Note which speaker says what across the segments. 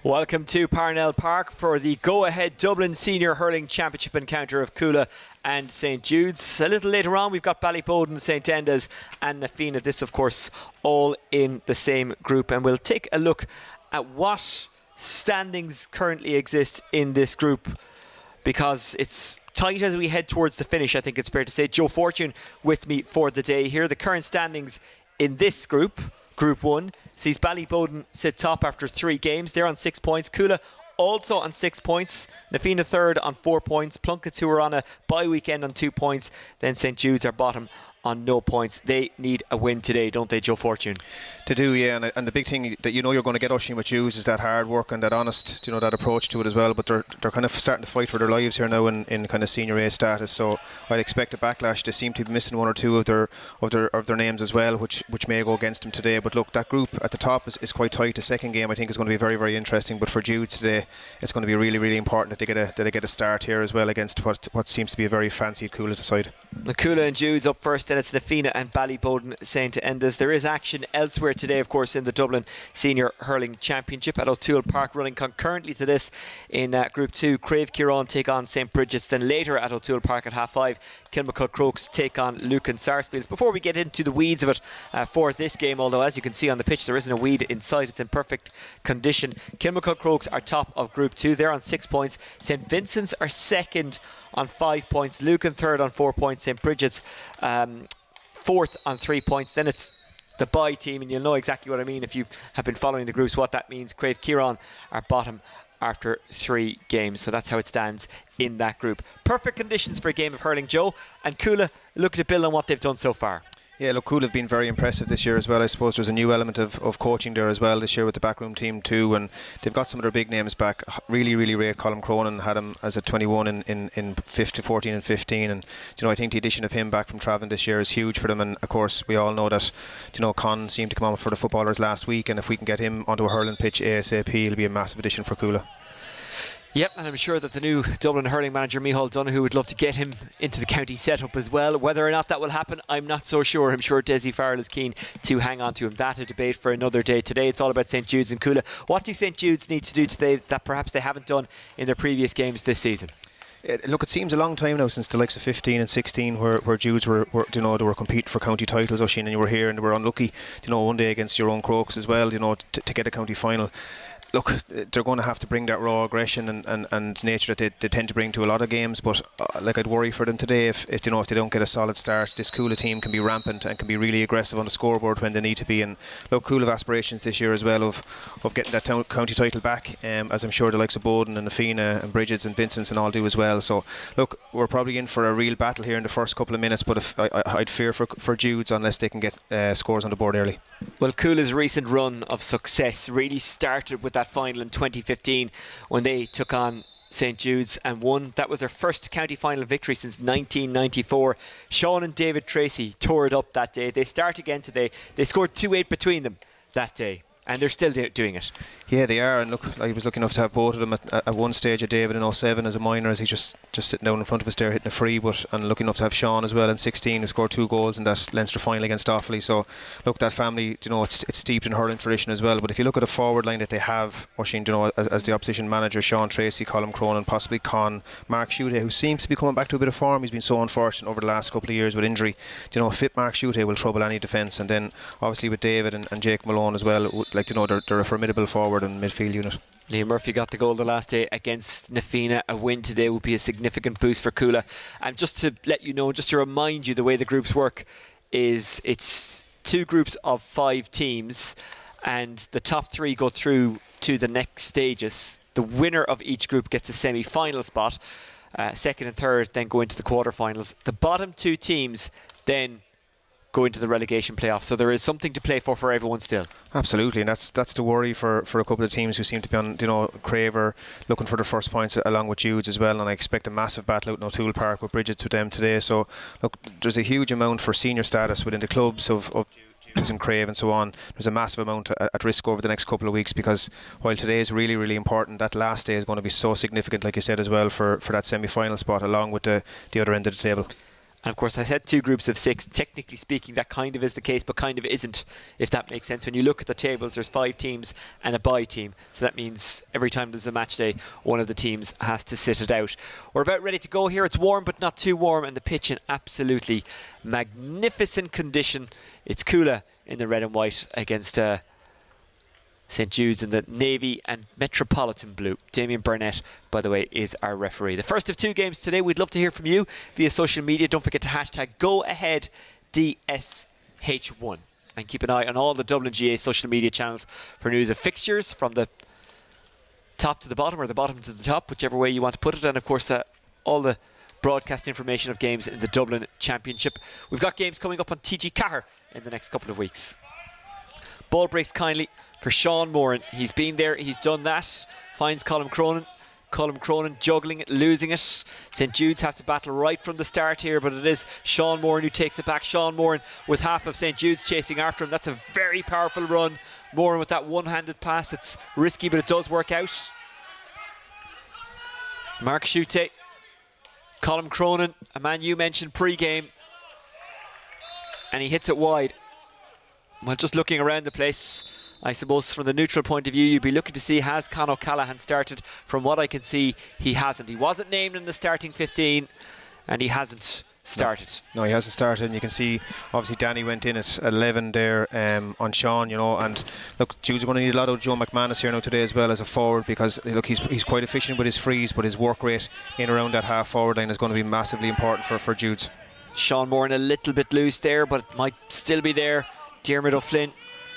Speaker 1: Welcome to Parnell Park for the go-ahead Dublin Senior Hurling Championship encounter of Cuala and St Judes. A little later on we've got Ballyboden, St Enda's and Nafina. This of course all in the same group, and we'll take a look at what standings currently exist in this group, because it's tight as we head towards the finish. I think it's fair to say. Joe Fortune with me for the day here. The current standings in this group, Group 1, sees Ballyboden sit top after 3 games. They're on 6 points. Cuala also on 6 points. Nafina third on 4 points. Plunkett, who are on a bye weekend, on 2 points. Then St Judes are bottom on no points. They need a win today, don't they, Joe Fortune?
Speaker 2: They do, yeah, and the big thing that you're going to get Oisin with Judes is that hard work and that honest, that approach to it as well. But they're kind of starting to fight for their lives here now in kind of senior A status. So I'd expect a backlash. They seem to be missing one or two of their names as well, which may go against them today. But look, that group at the top is quite tight. The second game I think is going to be very, very interesting. But for Judes today, it's going to be really, really important that they get a start here as well against what seems to be a very fancied Cuala side.
Speaker 1: The Cuala and Judes up first, then it's Nafina and Ballyboden, St Enda's. There is action elsewhere today, of course, in the Dublin Senior Hurling Championship at O'Toole Park. Running concurrently to this in Group 2, Crave Kieran take on St Bridget's. Then later at O'Toole Park at 5:30, Kilmacud Crokes take on Lucan Sarsfields. Before we get into the weeds of it for this game, although as you can see on the pitch there isn't a weed in sight, it's in perfect condition. Kilmacud Crokes are top of Group 2. They're on 6 points. St Vincent's are second on 5 points. Lucan third on 4 points. St Bridget's fourth on 3 points. Then it's the bye team, and you'll know exactly what I mean if you have been following the groups, what that means. Crave Kieran are bottom after 3 games. So that's how it stands in that group. Perfect conditions for a game of hurling, Joe, and Cuala looking to build on what they've done so far.
Speaker 2: Yeah, look, Cuala have been very impressive this year as well. I suppose there's a new element of coaching there as well this year with the backroom team too, and they've got some of their big names back. Really, really rate Colm Cronin had him as a 21 in 14 and 15, and I think the addition of him back from Travan this year is huge for them. And of course we all know that Con seemed to come on for the footballers last week, and if we can get him onto a hurling pitch ASAP, it'll be a massive addition for Cuala.
Speaker 1: Yep, and I'm sure that the new Dublin hurling manager Micheál Donoghue would love to get him into the county setup as well. Whether or not that will happen, I'm not so sure. I'm sure Desi Farrell is keen to hang on to him. That a debate for another day. Today it's all about St Judes and Cuala. What do St Judes need to do today that perhaps they haven't done in their previous games this season?
Speaker 2: Look, it seems a long time now since the likes of 15 and 16 where Judes were they were competing for county titles, Oisin, and you were here and they were unlucky, one day against your own Crokes as well, to get a county final. Look, they're going to have to bring that raw aggression and nature that they tend to bring to a lot of games, but I'd worry for them today if they don't get a solid start. This Cuala team can be rampant and can be really aggressive on the scoreboard when they need to be. And look, Cuala have aspirations this year as well of getting that county title back, as I'm sure the likes of Boden and Nafina and Bridget's and Vincent's and all do as well. So look, we're probably in for a real battle here in the first couple of minutes, but if I'd fear for Judes unless they can get scores on the board early.
Speaker 1: Well, Cuala's recent run of success really started with that final in 2015 when they took on St Judes and won. That was their first county final victory since 1994. Sean and David Tracy tore it up that day. They start again today. They scored 2-8 between them that day, and they're still doing it. Yeah,
Speaker 2: they are, and look, I was lucky enough to have both of them at one stage of David in 07 as a minor, as he's just sitting down in front of us there hitting a free, and lucky enough to have Sean as well in 16, who scored 2 goals in that Leinster final against Offaly. So look, that family, it's steeped in hurling tradition as well. But if you look at the forward line that they have, Oisin, as the opposition manager, Sean Tracy, Colm Cronin, possibly Con, Mark Schutte, who seems to be coming back to a bit of form. He's been so unfortunate over the last couple of years with injury. Fit Mark Schutte will trouble any defence, and then obviously with David and Jake Malone as well, they're a formidable forward and midfield unit.
Speaker 1: Liam Murphy got the goal the last day against Nafina. A win today would be a significant boost for Cuala. And just to let you know, just to remind you, the way the groups work is it's 2 groups of 5 teams, and the top 3 go through to the next stages. The winner of each group gets a semi-final spot. Second and third then go into the quarterfinals. The bottom 2 teams then go into the relegation playoffs, so there is something to play for everyone still.
Speaker 2: Absolutely, and that's the worry for a couple of teams who seem to be on Craver looking for their first points along with Judes as well, and I expect a massive battle out in O'Toole Park with Bridget's with them today. So look, there's a huge amount for senior status within the clubs of Judes and Crave and so on. There's a massive amount at risk over the next couple of weeks, because while today is really, really important, that last day is going to be so significant, like you said as well, for that semi-final spot along with the other end of the table.
Speaker 1: And of course, I said 2 groups of 6. Technically speaking, that kind of is the case, but kind of isn't, if that makes sense. When you look at the tables, there's 5 teams and a bye team. So that means every time there's a match day, one of the teams has to sit it out. We're about ready to go here. It's warm, but not too warm, and the pitch in absolutely magnificent condition. It's Cuala in the red and white against St. Jude's in the navy and metropolitan blue. Damien Burnett, by the way, is our referee. The first of 2 games today. We'd love to hear from you via social media. Don't forget to hashtag GoAheadDSH1 and keep an eye on all the Dublin GA social media channels for news of fixtures from the top to the bottom or the bottom to the top, whichever way you want to put it, and of course all the broadcast information of games in the Dublin Championship. We've got games coming up on TG Cahir in the next couple of weeks. Ball breaks kindly for Sean Moran. He's been there, he's done that. Finds Colm Cronin. Colm Cronin juggling it, losing it. St. Jude's have to battle right from the start here, but it is Sean Moran who takes it back. Sean Moran with half of St. Jude's chasing after him. That's a very powerful run. Moran with that one-handed pass. It's risky, but it does work out. Mark Schutte. Colm Cronin, a man you mentioned pre-game. And he hits it wide. Well, just looking around the place, I suppose from the neutral point of view, you'd be looking to see, has Con O'Callaghan started? From what I can see, he hasn't. He wasn't named in the starting 15, and he hasn't started.
Speaker 2: No, he hasn't started, and you can see, obviously, Danny went in at 11 there on Sean, and look, Judes are going to need a lot of Joe McManus here now today as well as a forward, because look, he's quite efficient with his frees, but his work rate in around that half forward line is going to be massively important for Judes.
Speaker 1: Sean Moran a little bit loose there, but it might still be there. Diarmuid O'Flynn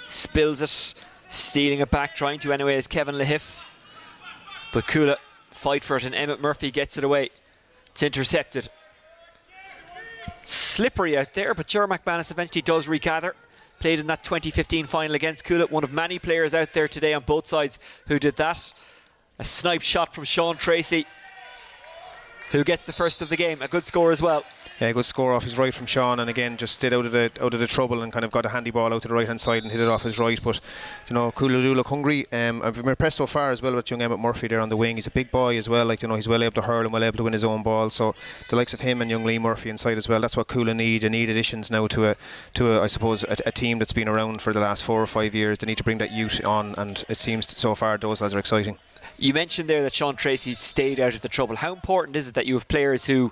Speaker 1: spills it, stealing it back, trying to anyway, as Kevin Lahif. But Cuala fight for it, and Emmett Murphy gets it away. It's intercepted. Slippery out there, but Ger McManus eventually does regather. Played in that 2015 final against Cuala. One of many players out there today on both sides who did that. A snipe shot from Sean Tracy, who gets the first of the game. A good score as well.
Speaker 2: Yeah, good score off his right from Sean, and again just stayed out of the trouble and kind of got a handy ball out to the right hand side and hit it off his right. But Cuala do look hungry. I've been impressed so far as well with young Emmett Murphy there on the wing. He's a big boy as well. He's well able to hurl and well able to win his own ball. So the likes of him and young Lee Murphy inside as well. That's what Cuala need. They need additions now to a I suppose a team that's been around for the last 4 or 5 years. They need to bring that youth on, and it seems so far those lads are exciting.
Speaker 1: You mentioned there that Sean Tracy stayed out of the trouble. How important is it that you have players who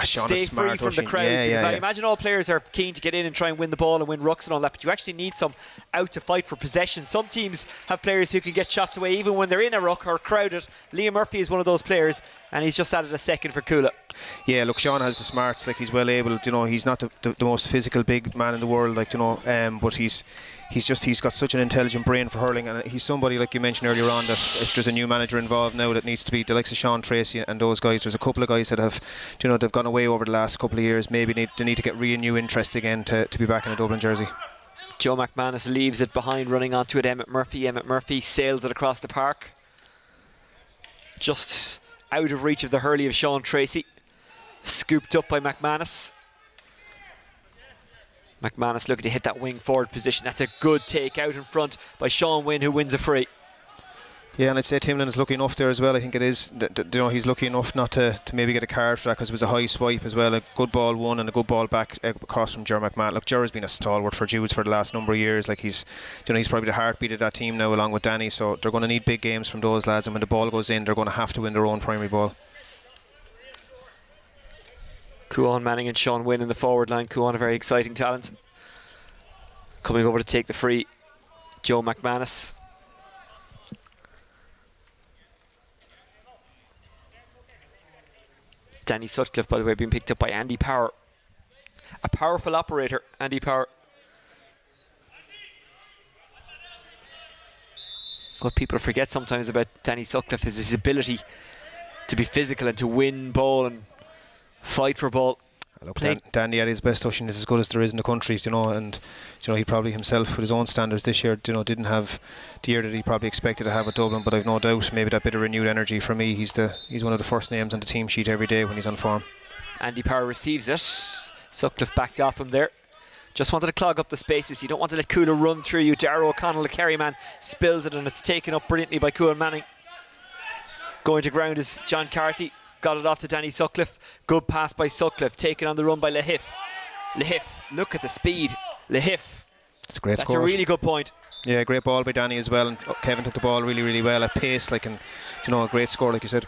Speaker 1: stay free from the crowd? Because I imagine all players are keen to get in and try and win the ball and win rucks and all that, but you actually need some out to fight for possession. Some teams have players who can get shots away even when they're in a ruck or crowded. Liam Murphy is one of those players, and he's just added a second for Cuala. Yeah,
Speaker 2: look, Sean has the smarts. He's well able. He's not the most physical big man in the world. But he's got such an intelligent brain for hurling, and he's somebody, like you mentioned earlier on, that if there's a new manager involved now, that needs to be the likes of Sean Tracy and those guys. There's a couple of guys that have, they've gone away over the last couple of years. Maybe they need to get new interest again to be back in a Dublin jersey.
Speaker 1: Joe McManus leaves it behind, running onto it. Emmett Murphy sails it across the park, just out of reach of the hurley of Sean Tracy. Scooped up by McManus. McManus looking to hit that wing forward position. That's a good take out in front by Sean Wynne, who wins a free.
Speaker 2: Yeah, and I'd say Timlin is lucky enough there as well. I think it is. He's lucky enough not to maybe get a card for that, because it was a high swipe as well. A good ball won and a good ball back across from Ger McMahon. Look, Ger has been a stalwart for Judes for the last number of years. He's probably the heartbeat of that team now, along with Danny. So they're going to need big games from those lads, and when the ball goes in, they're going to have to win their own primary ball.
Speaker 1: Cuan Manning and Sean Wynne in the forward line. Cuan, a very exciting talent. Coming over to take the free, Joe McManus. Danny Sutcliffe, by the way, being picked up by Andy Power. A powerful operator, Andy Power. What people forget sometimes about Danny Sutcliffe is his ability to be physical and to win ball and fight for ball.
Speaker 2: Look, Danny at his best, Ocean, is as good as there is in the country, and he probably himself, with his own standards this year, didn't have the year that he probably expected to have at Dublin. But I've no doubt, maybe that bit of renewed energy for me. He's one of the first names on the team sheet every day when he's on form. Andy
Speaker 1: Power receives it. Sutcliffe backed off him there. Just wanted to clog up the spaces. You don't want to let Cuala run through you. Darragh O'Connell, the carry man, spills it, and it's taken up brilliantly by Cuan Manning. Going to ground is John Carthy. got it off to Danny Sutcliffe. Good pass by Sutcliffe, taken on the run by Lahif. Lahif, look at the speed. Lahif.
Speaker 2: It's a great
Speaker 1: That's
Speaker 2: score.
Speaker 1: a really good point.
Speaker 2: Yeah, great ball by Danny as well, and Kevin took the ball really, really well at pace, like, and a great score, like you said.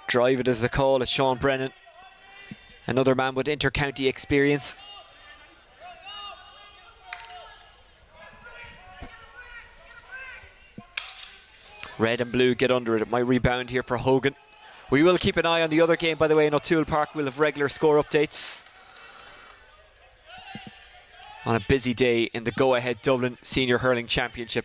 Speaker 1: Drive it as the call. It's Sean Brennan, another man with inter-county experience. Red and blue get under it. It might rebound here for Hogan. We will keep an eye on the other game, by the way, in O'Toole Park. We'll have regular score updates on a busy day in the go-ahead Dublin Senior Hurling Championship.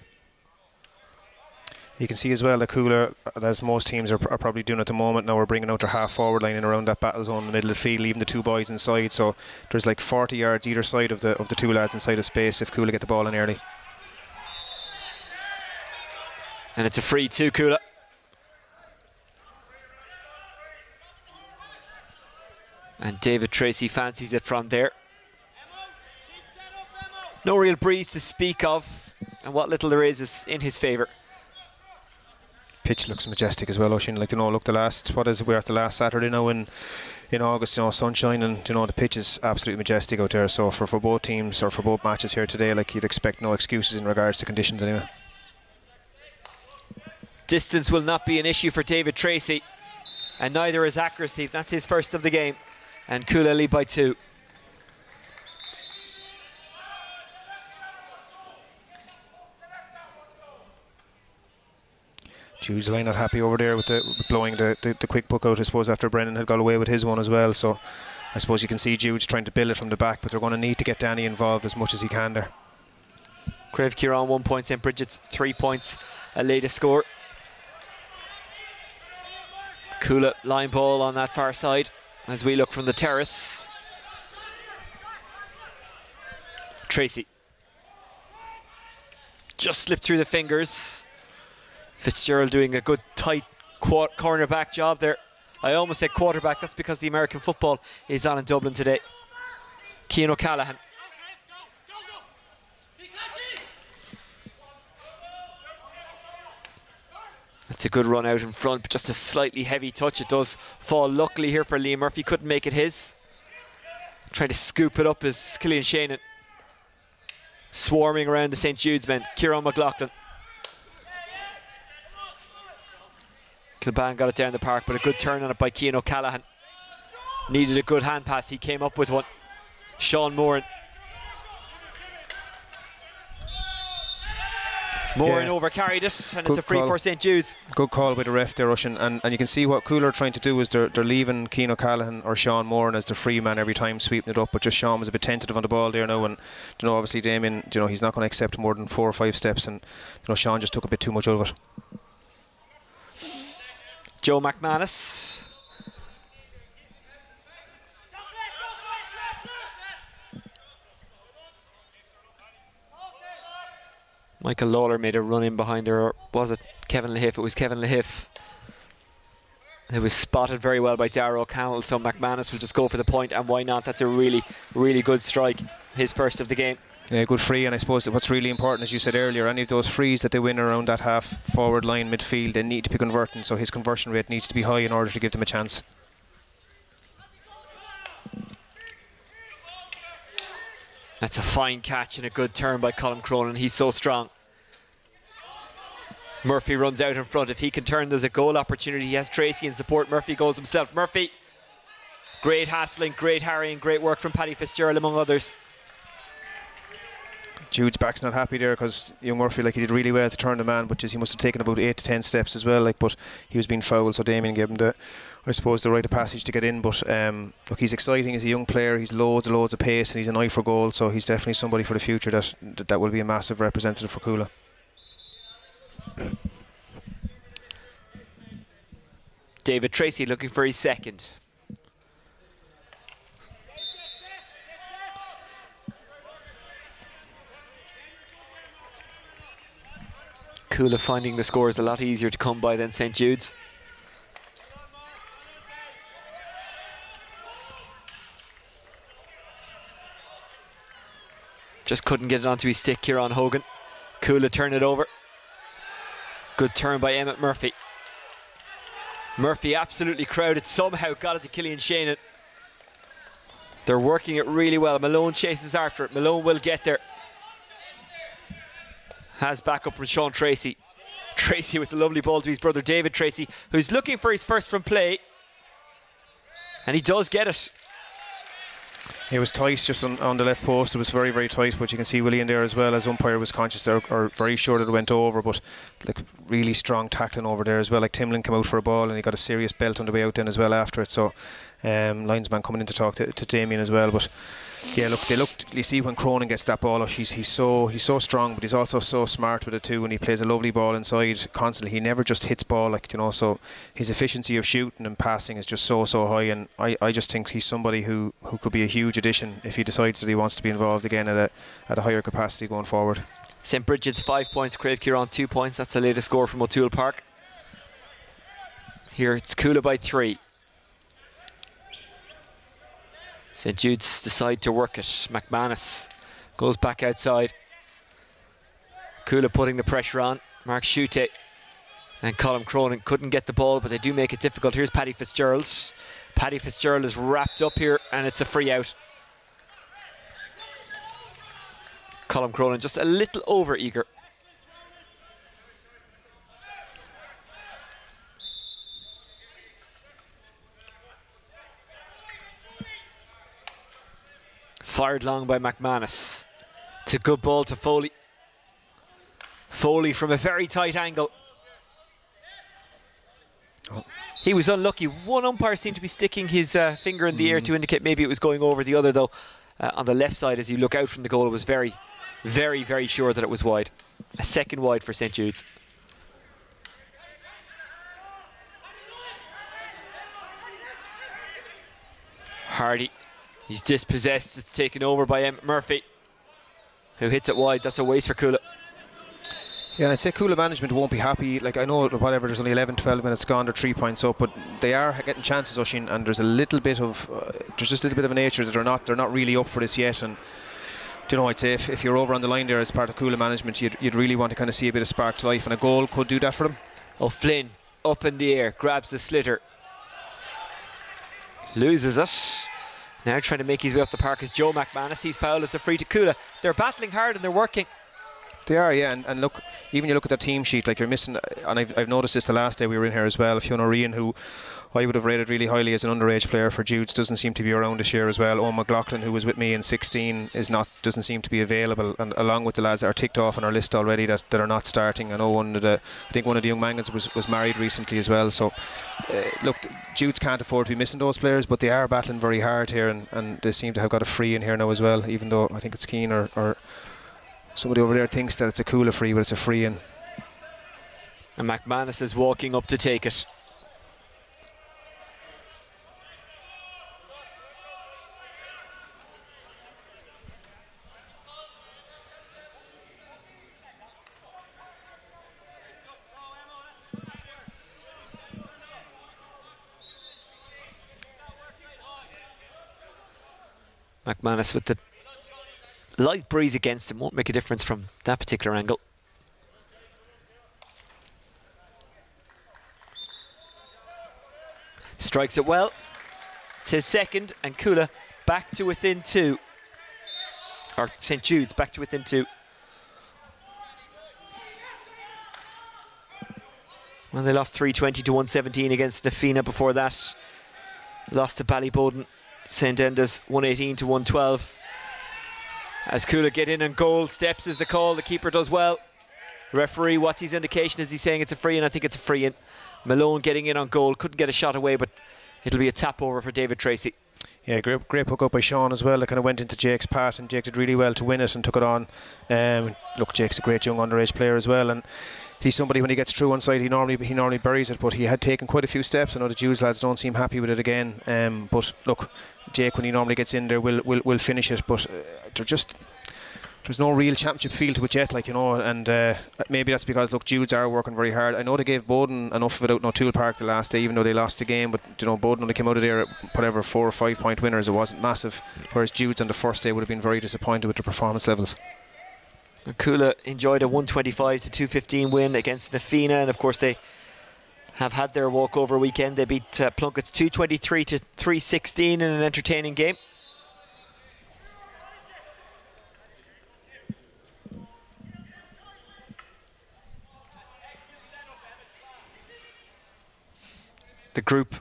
Speaker 2: You can see as well that Cuala, as most teams are probably doing at the moment now, we're bringing out their half-forward line and around that battle zone in the middle of the field, leaving the two boys inside. So there's like 40 yards either side of the two lads inside of space if Cuala get the ball in early.
Speaker 1: And it's a free to Cuala. And David Tracy fancies it from there. No real breeze to speak of, and what little there is in his favour.
Speaker 2: Pitch looks majestic as well, Oisin. Like, look, we're at the last Saturday now in August, sunshine, and the pitch is absolutely majestic out there. So for both teams, or for both matches here today, like, you'd expect no excuses in regards to conditions anyway.
Speaker 1: Distance will not be an issue for David Tracy, and neither is accuracy. That's his first of the game, and Cuala lead by 2.
Speaker 2: Judes line not happy over there with blowing the quick puck out, I suppose, after Brennan had got away with his one as well. So I suppose you can see Judes trying to build it from the back, but they're going to need to get Danny involved as much as he can there.
Speaker 1: Crave Kieran 1 point, St. Bridget's 3 points, a latest score. Cuala line ball on that far side as we look from the terrace. Tracy just slipped through the fingers. Fitzgerald doing a good tight cornerback job there. I almost said quarterback, that's because the American football is on in Dublin today. Cian O'Callaghan. That's a good run out in front, but just a slightly heavy touch. It does fall luckily here for Liam Murphy. Couldn't make it his. Trying to scoop it up is Killian Shannon. Swarming around the St. Jude's men. Kieran McLaughlin. Kilban got it down the park, but a good turn on it by Cian O'Callaghan. Needed a good hand pass. He came up with one. Sean Moran. Moran overcarried it, and it's a free for St. Jude's.
Speaker 2: Good call by the ref there, Russian. And you can see what Cuala are trying to do is they're leaving Cian O'Callaghan or Sean Moran as the free man every time, sweeping it up. But just Sean was a bit tentative on the ball there now, and obviously Damien, he's not going to accept more than 4 or 5 steps, and Sean just took a bit too much out of it.
Speaker 1: Joe McManus. Michael Lawler made a run in behind there, or was it Kevin Lahif? It was Kevin Lahif. It was spotted very well by Darragh O'Connell, so McManus will just go for the point, and why not? That's a really, really good strike, his first of the game.
Speaker 2: Yeah, good free, and I suppose that what's really important, as you said earlier, any of those frees that they win around that half forward line midfield, they need to be converting, so his conversion rate needs to be high in order to give them a chance.
Speaker 1: That's a fine catch and a good turn by Colm Cronin. He's so strong. Murphy runs out in front. If he can turn, there's a goal opportunity. He has Tracy in support. Murphy goes himself. Murphy, great hassling, great harrying, great work from Paddy Fitzgerald among others.
Speaker 2: Jude's back's not happy there because young Murphy, he did really well to turn the man, but he must have taken about 8 to 10 steps as well, but he was being fouled, so Damien gave him the rite of passage to get in. But look, he's exciting, he's a young player, he's loads of pace, and he's an eye for goal, so he's definitely somebody for the future that will be a massive representative for Cuala.
Speaker 1: David Tracy looking for his second. Cuala finding the scores a lot easier to come by than St. Jude's. Just couldn't get it onto his stick here on Hogan. Cuala turn it over. Good turn by Emmett Murphy. Murphy absolutely crowded, somehow got it to Killian Shannon. They're working it really well. Malone chases after it. Malone will get there. Has backup from Sean Tracy. Tracy with the lovely ball to his brother David Tracy, who's looking for his first from play. And he does get it.
Speaker 2: It was tight just on the left post. It was very, very tight, but you can see William there as well, as umpire was conscious there, or very sure that it went over, but like really strong tackling over there as well. Like Timlin came out for a ball and he got a serious belt on the way out then as well after it. So linesman coming in to talk to Damien as well. But yeah, look, you see when Cronin gets that ball, he's so strong, but he's also so smart with it too, and he plays a lovely ball inside constantly. He never just hits ball, like, you know, so his efficiency of shooting and passing is just so high, and I just think he's somebody who could be a huge addition if he decides that he wants to be involved again at a higher capacity going forward. St
Speaker 1: Bridget's 5 points, Crave Kieran 2 points. That's the latest score from O'Toole Park. Here it's Cuala by 3. St Jude's decide to work it. McManus goes back outside. Cuala putting the pressure on. Mark Schutte and Colm Cronin couldn't get the ball, but they do make it difficult. Here's Paddy Fitzgerald. Paddy Fitzgerald is wrapped up here, and it's a free out. Colm Cronin just a little over eager. Fired long by McManus. It's a good ball to Foley. Foley from a very tight angle. He was unlucky. One umpire seemed to be sticking his finger in the air to indicate maybe it was going over. The other, though, on the left side as you look out from the goal, was very, very, very sure that it was wide. A second wide for St Jude's. Hardy. He's dispossessed. It's taken over by Emmett Murphy, who hits it wide. That's a waste for Cuala.
Speaker 2: Yeah, and I'd say Cuala management won't be happy. Like, I know whatever, there's only 11-12 minutes gone, they're 3 points up, but they are getting chances, Oisín, and there's a little bit of there's just a little bit of a nature that they're not really up for this yet. And you know, I'd say if you're over on the line there as part of Cuala management, you'd really want to kind of see a bit of spark to life, and a goal could do that for them.
Speaker 1: O'Flynn up in the air, grabs the sliotar, loses it. Now trying to make his way up the park is Joe McManus. He's fouled. It's a free to Cuala. They're battling hard and they're working.
Speaker 2: They are, yeah, and look, even you look at that team sheet, like you're missing, and I've noticed this the last day we were in here as well. Fiona Ryan, who I would have rated really highly as an underage player for Judes, doesn't seem to be around this year as well. Owen McLaughlin, who was with me in 16, doesn't seem to be available, and along with the lads that are ticked off on our list already that are not starting. I know I think one of the young Mangans was married recently as well. So look, Judes can't afford to be missing those players, but they are battling very hard here, and they seem to have got a free in here now as well, even though I think it's Keane or somebody over there thinks that it's a Cuala free, but it's a free in.
Speaker 1: And McManus is walking up to take it. McManus with the light breeze against him, won't make a difference from that particular angle. Strikes it well. It's his second, and Cuala back to within 2. Or St Jude's back to within 2. Well, they lost 320 to 117 against Nafina before that. Lost to Ballyboden. St Enda's 118 to 112. As Cuala get in and goal, steps is the call. The keeper does well. Referee, what's his indication? Is he saying it's a free in? I think it's a free in. Malone getting in on goal, couldn't get a shot away, but it'll be a tap over for David Tracy.
Speaker 2: Yeah, great hook up by Sean as well. It kind of went into Jake's path, and Jake did really well to win it and took it on. Look, Jake's a great young underage player as well, and he's somebody, when he gets through one side, he normally buries it, but he had taken quite a few steps. I know the Judes lads don't seem happy with it again, but look, Jake, when he normally gets in there, will finish it, but there's no real championship feel to it yet, like, you know, and maybe that's because, look, Judes are working very hard. I know they gave Bowden enough of it out in O'Toole Park the last day, even though they lost the game, but, you know, Bowden only came out of there at whatever 4 or 5 point winners. It wasn't massive, whereas Judes on the first day would have been very disappointed with their performance levels.
Speaker 1: Cuala enjoyed a 125 to 215 win against Nafina, and of course they have had their walkover weekend. They beat Plunkett's 223 to 316 in an entertaining game. The group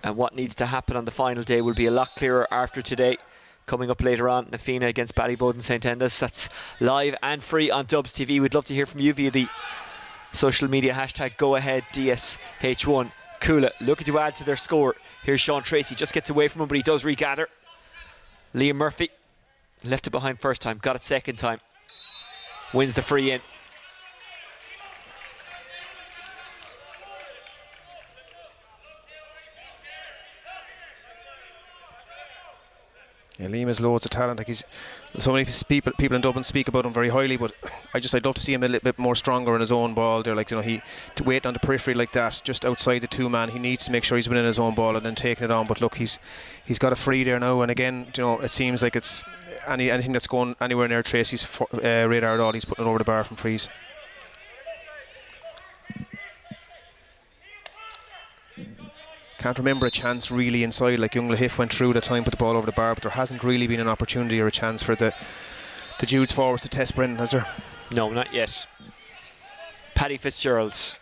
Speaker 1: and what needs to happen on the final day will be a lot clearer after today. Coming up later on, Nafina against Ballyboden St Enda's. That's live and free on Dubs TV. We'd love to hear from you via the social media hashtag #GoAheadDSH1. Cuala looking to add to their score. Here's Sean Tracy, just gets away from him, but he does regather. Liam Murphy left it behind first time, got it second time. Wins the free in.
Speaker 2: Yeah, Liam has loads of talent. Like, he's so many people in Dublin speak about him very highly, but I'd love to see him a little bit more stronger in his own ball. They're like, he to wait on the periphery like that, just outside the two man. He needs to make sure he's winning his own ball and then taking it on. But look, he's got a free there now, and again, it seems like it's anything that's going anywhere near Tracy's radar at all, he's putting it over the bar from frees. Can't remember a chance really inside, like young Lahif went through that time, put the ball over the bar, but there hasn't really been an opportunity or a chance for the Judes forwards to test Brendan, has there?
Speaker 1: No, not yet. Paddy Fitzgerald.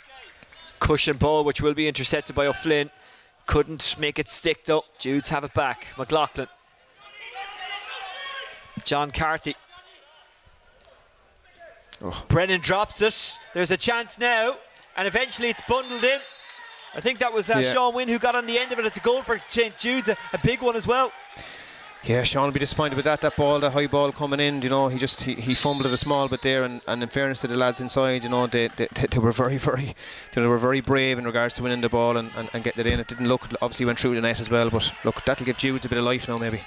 Speaker 1: Cushion ball, which will be intercepted by O'Flynn. Couldn't make it stick though. Judes have it back. McLaughlin. John Carthy. Brennan drops it. There's a chance now, and eventually it's bundled in. I think that was Sean Wynne who got on the end of it. It's a goal for St Jude's, a big one as well.
Speaker 2: Yeah, Sean will be disappointed with that ball, that high ball coming in. He fumbled it a small bit there, and in fairness to the lads inside, they were very brave in regards to winning the ball and getting it in. It didn't look, obviously went through the net as well, but look, that'll give Judes a bit of life now maybe.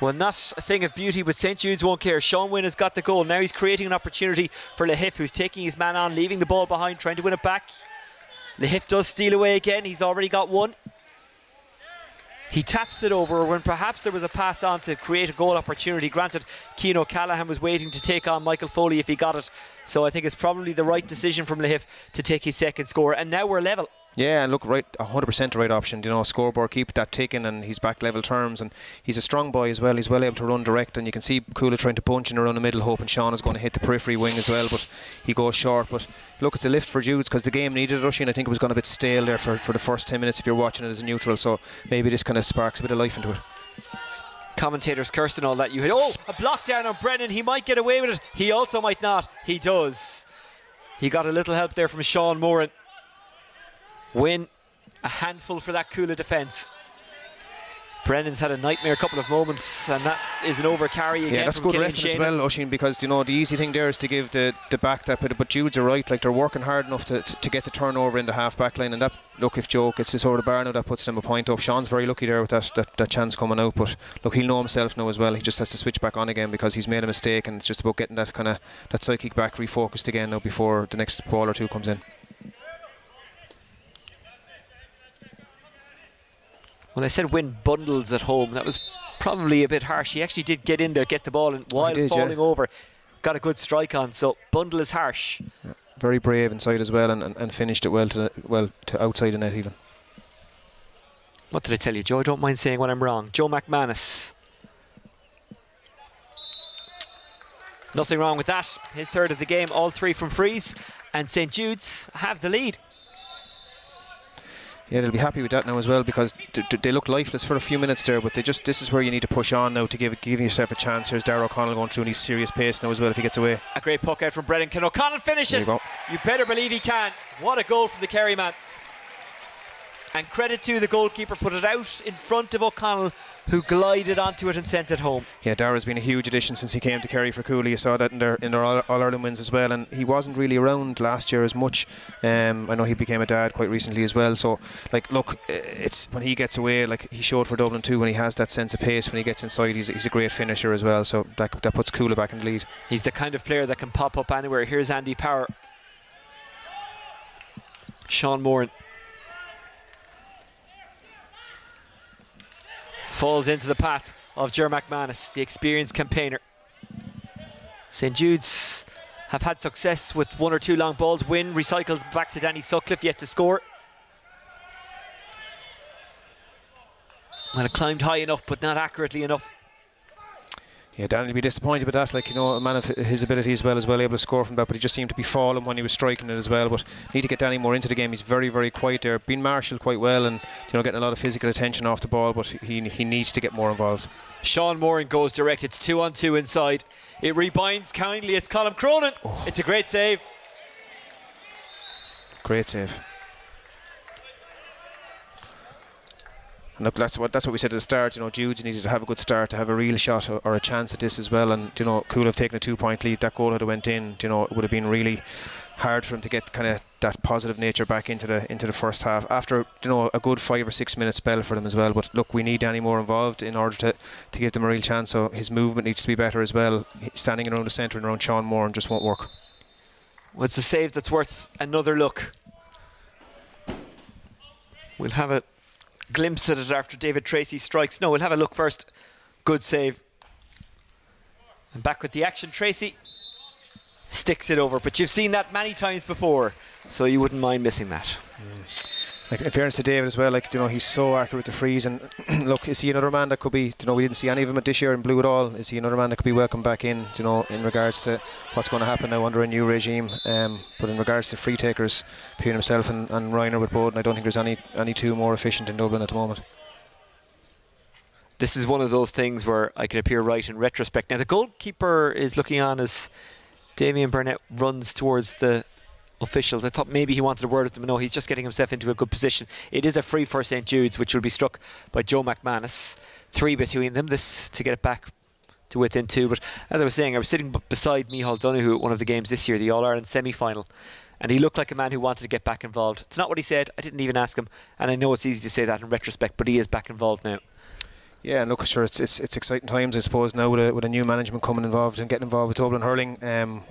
Speaker 1: Well, not a thing of beauty, but St Jude's won't care. Sean Wynne has got the goal. Now he's creating an opportunity for Lahif, who's taking his man on, leaving the ball behind, trying to win it back. Lahif does steal away again. He's already got one. He taps it over when perhaps there was a pass on to create a goal opportunity. Granted, Keane O'Callaghan was waiting to take on Michael Foley if he got it. So I think it's probably the right decision from Lahif to take his second score. And now we're level.
Speaker 2: Yeah, and look, 100% the right option. Scoreboard, keep that ticking, and he's back level terms, and he's a strong boy as well. He's well able to run direct, and you can see Cuala trying to punch in around the middle, hoping Sean is going to hit the periphery wing as well, but he goes short. But look, it's a lift for Judes because the game needed it, Oisin. I think it was going a bit stale there for the first 10 minutes if you're watching it as a neutral, so maybe this kind of sparks a bit of life into it.
Speaker 1: Commentators cursing all that. A block down on Brennan. He might get away with it. He also might not. He does. He got a little help there from Sean Moran. Win. A handful for that Cuala defence. Brennan's had a nightmare couple of moments, and that is an overcarry again.
Speaker 2: Yeah, that's
Speaker 1: from
Speaker 2: good
Speaker 1: Killian
Speaker 2: reference as
Speaker 1: Shane.
Speaker 2: well, Oisin, because the easy thing there is to give the back that bit, but Judes are right, like they're working hard enough to get the turnover in the half back line, and that, look, if Joe gets this over the bar now, that puts them a point up. Sean's very lucky there with that chance coming out, but look, he'll know himself now as well. He just has to switch back on again because he's made a mistake, and it's just about getting that psychic back refocused again now before the next ball or two comes in.
Speaker 1: Well, I said Wynne bundles at home. That was probably a bit harsh. He actually did get in there, get the ball, and while falling over, got a good strike on. So bundle is harsh.
Speaker 2: Yeah, very brave inside as well, and finished it well to outside the net even.
Speaker 1: What did I tell you, Joe? I don't mind saying when I'm wrong. Joe McManus. Nothing wrong with that. His third of the game, all three from frees, and St Jude's have the lead.
Speaker 2: Yeah, they'll be happy with that now as well because they look lifeless for a few minutes there, but this is where you need to push on now to give yourself a chance. Here's Darragh O'Connell going through, and he's serious pace now as well if he gets away. A
Speaker 1: great puck out from Brennan. Can O'Connell finish it? You better believe he can. What a goal from the Kerry man. And credit to the goalkeeper, put it out in front of O'Connell, who glided onto it and sent it home. Yeah, Darragh's been a huge addition since he came to Kerry for Cuala. You saw that in their All-Ireland wins as well, and he wasn't really around last year as much. I know he became a dad quite recently as well, so look, it's when he gets away, like he showed for Dublin too, when he has that sense of pace, when he gets inside, he's a great finisher as well, so that puts Cuala back in the lead. He's the kind of player that can pop up anywhere. Here's Andy Power. Sean Moran falls into the path of Ger McManus, the experienced campaigner. St Jude's have had success with 1 or 2 long balls. Win recycles back to Danny Sutcliffe, yet to score. Well, it climbed high enough, but not accurately enough.
Speaker 2: Yeah, Danny would be disappointed with that. Like, you know, a man of his ability as well able to score from that, but he just seemed to be falling when he was striking it as well. But need to get Danny more into the game. He's very, very quiet there. Been marshalled quite well and, you know, getting a lot of physical attention off the ball, but he needs to get more involved.
Speaker 1: Sean Moran goes direct. It's 2-on-2 inside. It rebinds kindly. It's Colm Cronin. Oh. It's a great save.
Speaker 2: Great save. And look, that's what we said at the start. You know, Judes needed to have a good start to have a real shot or a chance at this as well. And, you know, Cuala have taken a 2-point lead. That goal had went in. You know, it would have been really hard for him to get kind of that positive nature back into the first half after, you know, a good 5 or 6 minute spell for them as well. But look, we need Danny more involved in order to give them a real chance. So his movement needs to be better as well. Standing around the centre and around Sean Moran just won't work.
Speaker 1: Well, it's a save that's worth another look. We'll have a glimpse at it after David Tracy strikes. No, we'll have a look first. Good save. And back with the action, Tracy sticks it over, but you've seen that many times before, so you wouldn't mind missing that.
Speaker 2: Like, in fairness to David as well, like, you know, he's so accurate with the frees. And look, is he another man that could be, you know, we didn't see any of him at this year in blue at all. Is he another man that could be welcomed back in, you know, in regards to what's going to happen now under a new regime? But in regards to free takers, Pierre himself and Reiner with Bowden, I don't think there's any two more efficient in Dublin at the moment.
Speaker 1: This is one of those things where I can appear right in retrospect. Now the goalkeeper is looking on as Damien Burnett runs towards the officials. I thought maybe he wanted a word with them. No, he's just getting himself into a good position. It is a free for St Jude's, which will be struck by Joe McManus. 3 between them, this to get it back to within 2. But as I was saying, I was sitting beside Micheál Donoghue at one of the games this year, the All-Ireland semi-final, and he looked like a man who wanted to get back involved. It's not what he said. I didn't even ask him, and I know it's easy to say that in retrospect, but he is back involved now.
Speaker 2: Yeah, and look, sure, it's exciting times, I suppose, now with a new management coming involved and getting involved with Dublin Hurling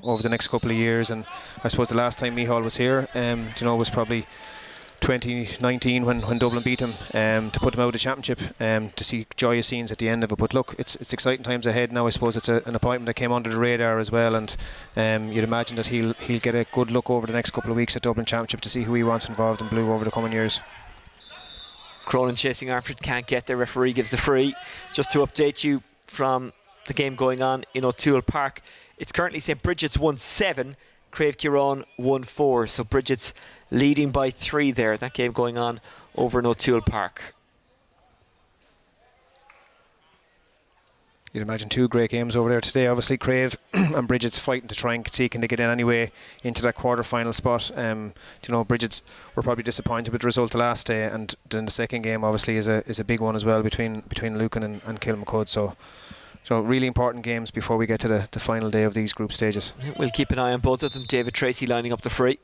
Speaker 2: over the next couple of years. And I suppose the last time Micheál was here, you know, was probably 2019 when Dublin beat him to put them out of the championship, to see joyous scenes at the end of it. But look, it's exciting times ahead now. I suppose it's an appointment that came under the radar as well, and you'd imagine that he'll get a good look over the next couple of weeks at Dublin Championship to see who he wants involved in blue over the coming years.
Speaker 1: Cronin chasing after it, can't get there. Referee gives the free. Just to update you from the game going on in O'Toole Park, it's currently St Bridget's 1-7, Crave Kieran 1-4. So Bridget's leading by 3 there. That game going on over in O'Toole Park.
Speaker 2: You'd imagine 2 great games over there today. Obviously, Crave and Bridget's fighting to try and see can they get in anyway into that quarter-final spot. You know, Bridget's were probably disappointed with the result the last day, and then the second game obviously is a big one as well between Lucan and Kilmacud. So really important games before we get to the final day of these group stages.
Speaker 1: We'll keep an eye on both of them. David Tracy lining up the free.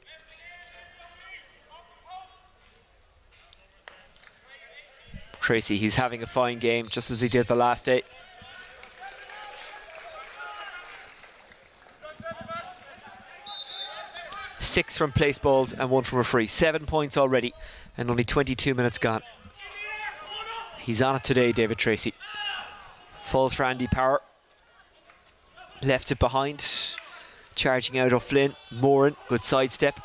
Speaker 1: Tracy, he's having a fine game, just as he did the last day. Six from place balls and 1 from a free. 7 points already and only 22 minutes gone. He's on it today, David Tracy. Falls for Andy Power. Left it behind. Charging out O'Flynn. Moran, good sidestep.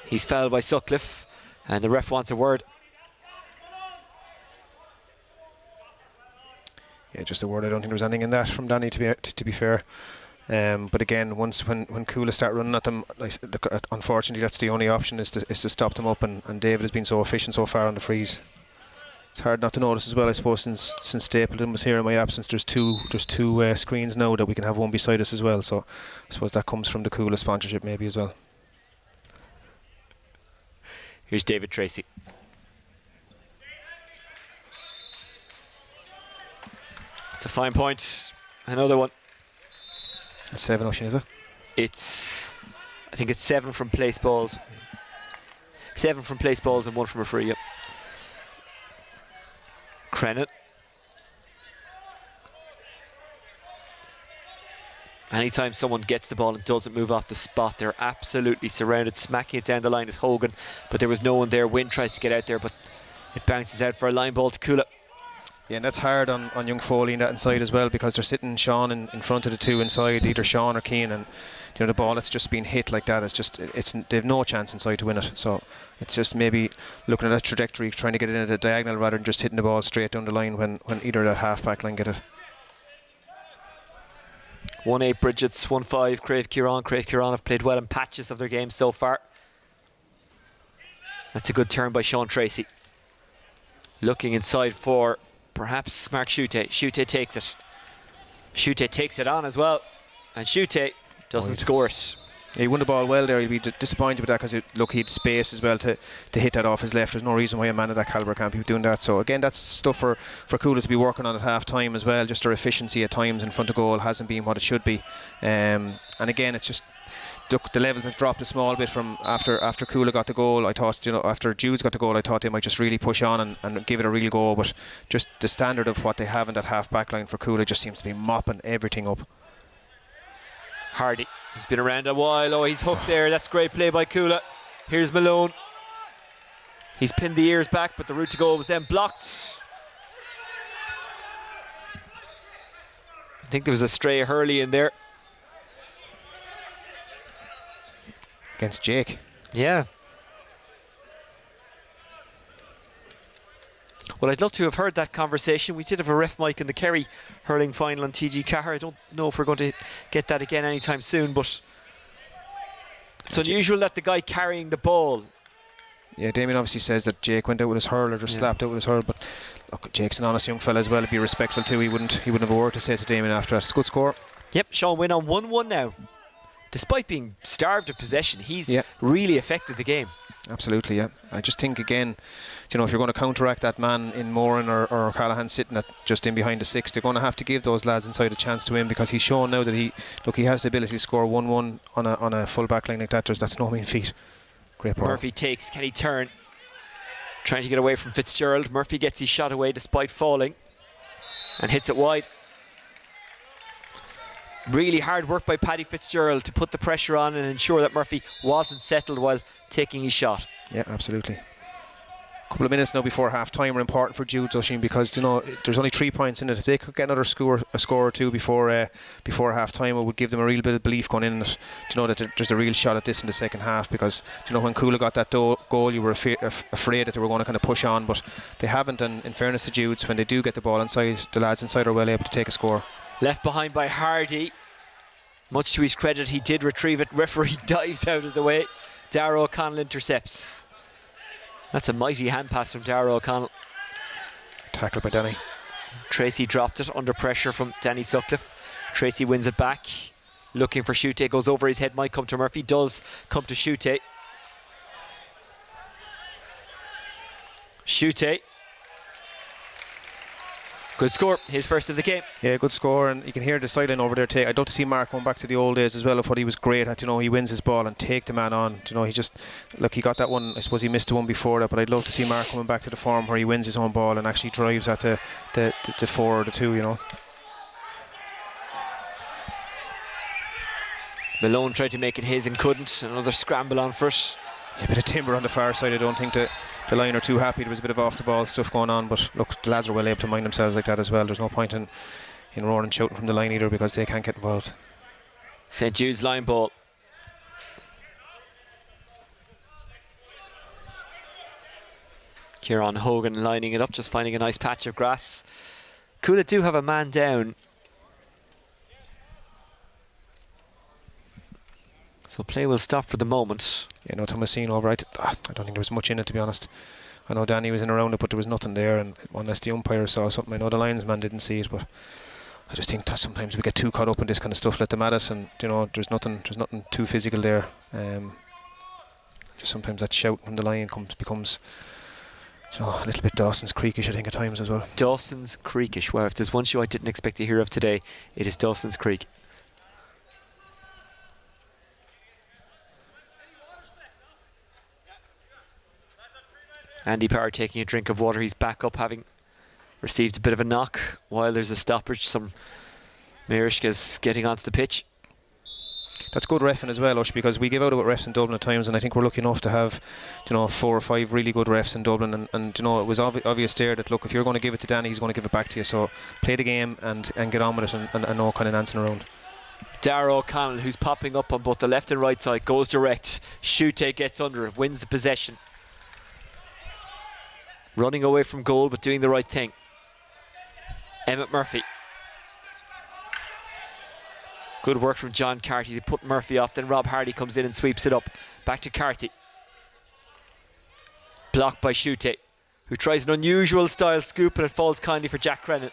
Speaker 1: He's fouled by Sutcliffe and the ref wants a word.
Speaker 2: Yeah, just a word. I don't think there was anything in that from Danny, to be fair. But again, when Cuala start running at them, unfortunately that's the only option is to stop them up, and David has been so efficient so far on the frees. It's hard not to notice as well, I suppose, since Stapleton was here in my absence. There's two screens now that we can have one beside us as well, so I suppose that comes from the Cuala sponsorship maybe as well.
Speaker 1: Here's David Tracy. It's a fine point. Another one.
Speaker 2: 7, Ocean, is it?
Speaker 1: I think it's 7 from place balls. 7 from place balls and 1 from a free. Yep. Crennan. Anytime someone gets the ball and doesn't move off the spot, they're absolutely surrounded. Smacking it down the line is Hogan, but there was no one there. Wynn tries to get out there, but it bounces out for a line ball to Cuala.
Speaker 2: Yeah, and that's hard on young Foley in that inside as well, because they're sitting Sean in front of the two inside, either Sean or Keane, and the ball that's just been hit like that, they've no chance inside to win it. So it's just maybe looking at that trajectory, trying to get it into the diagonal rather than just hitting the ball straight down the line when either of that half-back line get it.
Speaker 1: 1-8 Bridget's, 1-5 Crave Kieran. Crave Kieran have played well in patches of their game so far. That's a good turn by Sean Tracy. Looking inside for perhaps Mark Shute. Shute takes it. Shute takes it on as well. And Shute doesn't score it.
Speaker 2: Yeah, he won the ball well there. He'll be disappointed with that because he had space as well to hit that off his left. There's no reason why a man of that calibre can't be doing that. So again, that's stuff for Cuala to be working on at half time as well. Just their efficiency at times in front of goal hasn't been what it should be. And again, it's just the levels have dropped a small bit from after Cuala got the goal. I thought, after Judes got the goal, I thought they might just really push on and give it a real go. But just the standard of what they have in that half back line for Cuala just seems to be mopping everything up.
Speaker 1: Hardy, he's been around a while. Oh, he's hooked there. That's great play by Cuala. Here's Malone. He's pinned the ears back, but the route to goal was then blocked. I think there was a stray Hurley in there.
Speaker 2: Against Jake.
Speaker 1: Yeah. Well, I'd love to have heard that conversation. We did have a ref mic in the Kerry hurling final on TG Cahir. I don't know if we're going to get that again anytime soon, but it's unusual that the guy carrying the ball.
Speaker 2: Yeah, Damien obviously says that Jake went out with his hurl or just slapped out with his hurl, but look, Jake's an honest young fella as well. He'd be respectful too. He wouldn't have a word to say to Damien after that. It's a good score.
Speaker 1: Yep, Sean Wynn on 1-1 now. Despite being starved of possession, he's really affected the game.
Speaker 2: Absolutely, yeah. I just think again, if you're going to counteract that man in Moran or Callahan sitting just in behind the six, they're going to have to give those lads inside a chance to him, because he's shown now that he has the ability to score 1-1 on a full back line like that. That's no mean feat. Great ball.
Speaker 1: Murphy takes, can he turn? Trying to get away from Fitzgerald. Murphy gets his shot away despite falling and hits it wide. Really hard work by Paddy Fitzgerald to put the pressure on and ensure that Murphy wasn't settled while taking his shot.
Speaker 2: Yeah, absolutely. A couple of minutes now before half time are important for Judes, Oisin, because there's only 3 points in it. If they could get a score or two before half time, it would give them a real bit of belief going in it. That there's a real shot at this in the second half, because when Cuala got that goal, you were afraid that they were going to kind of push on, but they haven't. And in fairness to Judes, when they do get the ball inside, the lads inside are well able to take a score.
Speaker 1: Left behind by Hardy. Much to his credit, he did retrieve it. Referee dives out of the way. Darragh O'Connell intercepts. That's a mighty hand pass from Darragh O'Connell.
Speaker 2: Tackle by Danny.
Speaker 1: Tracy dropped it under pressure from Danny Sutcliffe. Tracy wins it back. Looking for Shute. Goes over his head. Might come to Murphy. Does come to Shute. Shute. Good score, his first of the game.
Speaker 2: Yeah, good score, and you can hear the sideline over there. I'd love to see Mark going back to the old days as well of what he was great at. He wins his ball and take the man on. He just he got that one. I suppose he missed the one before that, but I'd love to see Mark coming back to the form where he wins his own ball and actually drives at the 4 or the 2.
Speaker 1: Malone tried to make it his and couldn't. Another scramble on for it.
Speaker 2: Yeah, a bit of timber on the far side. I don't think the line are too happy. There was a bit of off the ball stuff going on, but look, the lads are well able to mind themselves like that as well. There's no point in roaring and shouting from the line either, because they can't get involved.
Speaker 1: St Jude's line ball. Kieran Hogan lining it up, just finding a nice patch of grass. Cuala do have a man down. So play will stop for the moment.
Speaker 2: Yeah, no Thomasine over. I don't think there was much in it, to be honest. I know Danny was in around it, but there was nothing there, and unless the umpire saw something, I know the linesman didn't see it, but I just think that sometimes we get too caught up in this kind of stuff, let them at it, and there's nothing too physical there. Just sometimes that shout from the line becomes a little bit Dawson's Creekish, I think, at times as well.
Speaker 1: Dawson's Creekish. Well, if there's one show I didn't expect to hear of today, it is Dawson's Creek. Andy Power taking a drink of water. He's back up, having received a bit of a knock while there's a stoppage. Some Mirishka's getting onto the pitch.
Speaker 2: that's good reffing as well, Ush, because we give out about refs in Dublin at times, and I think we're lucky enough to have 4 or 5 really good refs in Dublin, and it was obvious there that, look, if you're going to give it to Danny, he's going to give it back to you, so play the game and get on with it, and no kind of dancing around.
Speaker 1: Dara O'Connell, who's popping up on both the left and right side, goes direct. Shute gets under it, wins the possession. Running away from goal, but doing the right thing. Emmett Murphy. Good work from John Carty to put Murphy off. Then Rob Hardy comes in and sweeps it up. Back to Carty. Blocked by Shute, who tries an unusual style scoop, and it falls kindly for Jack Crennan.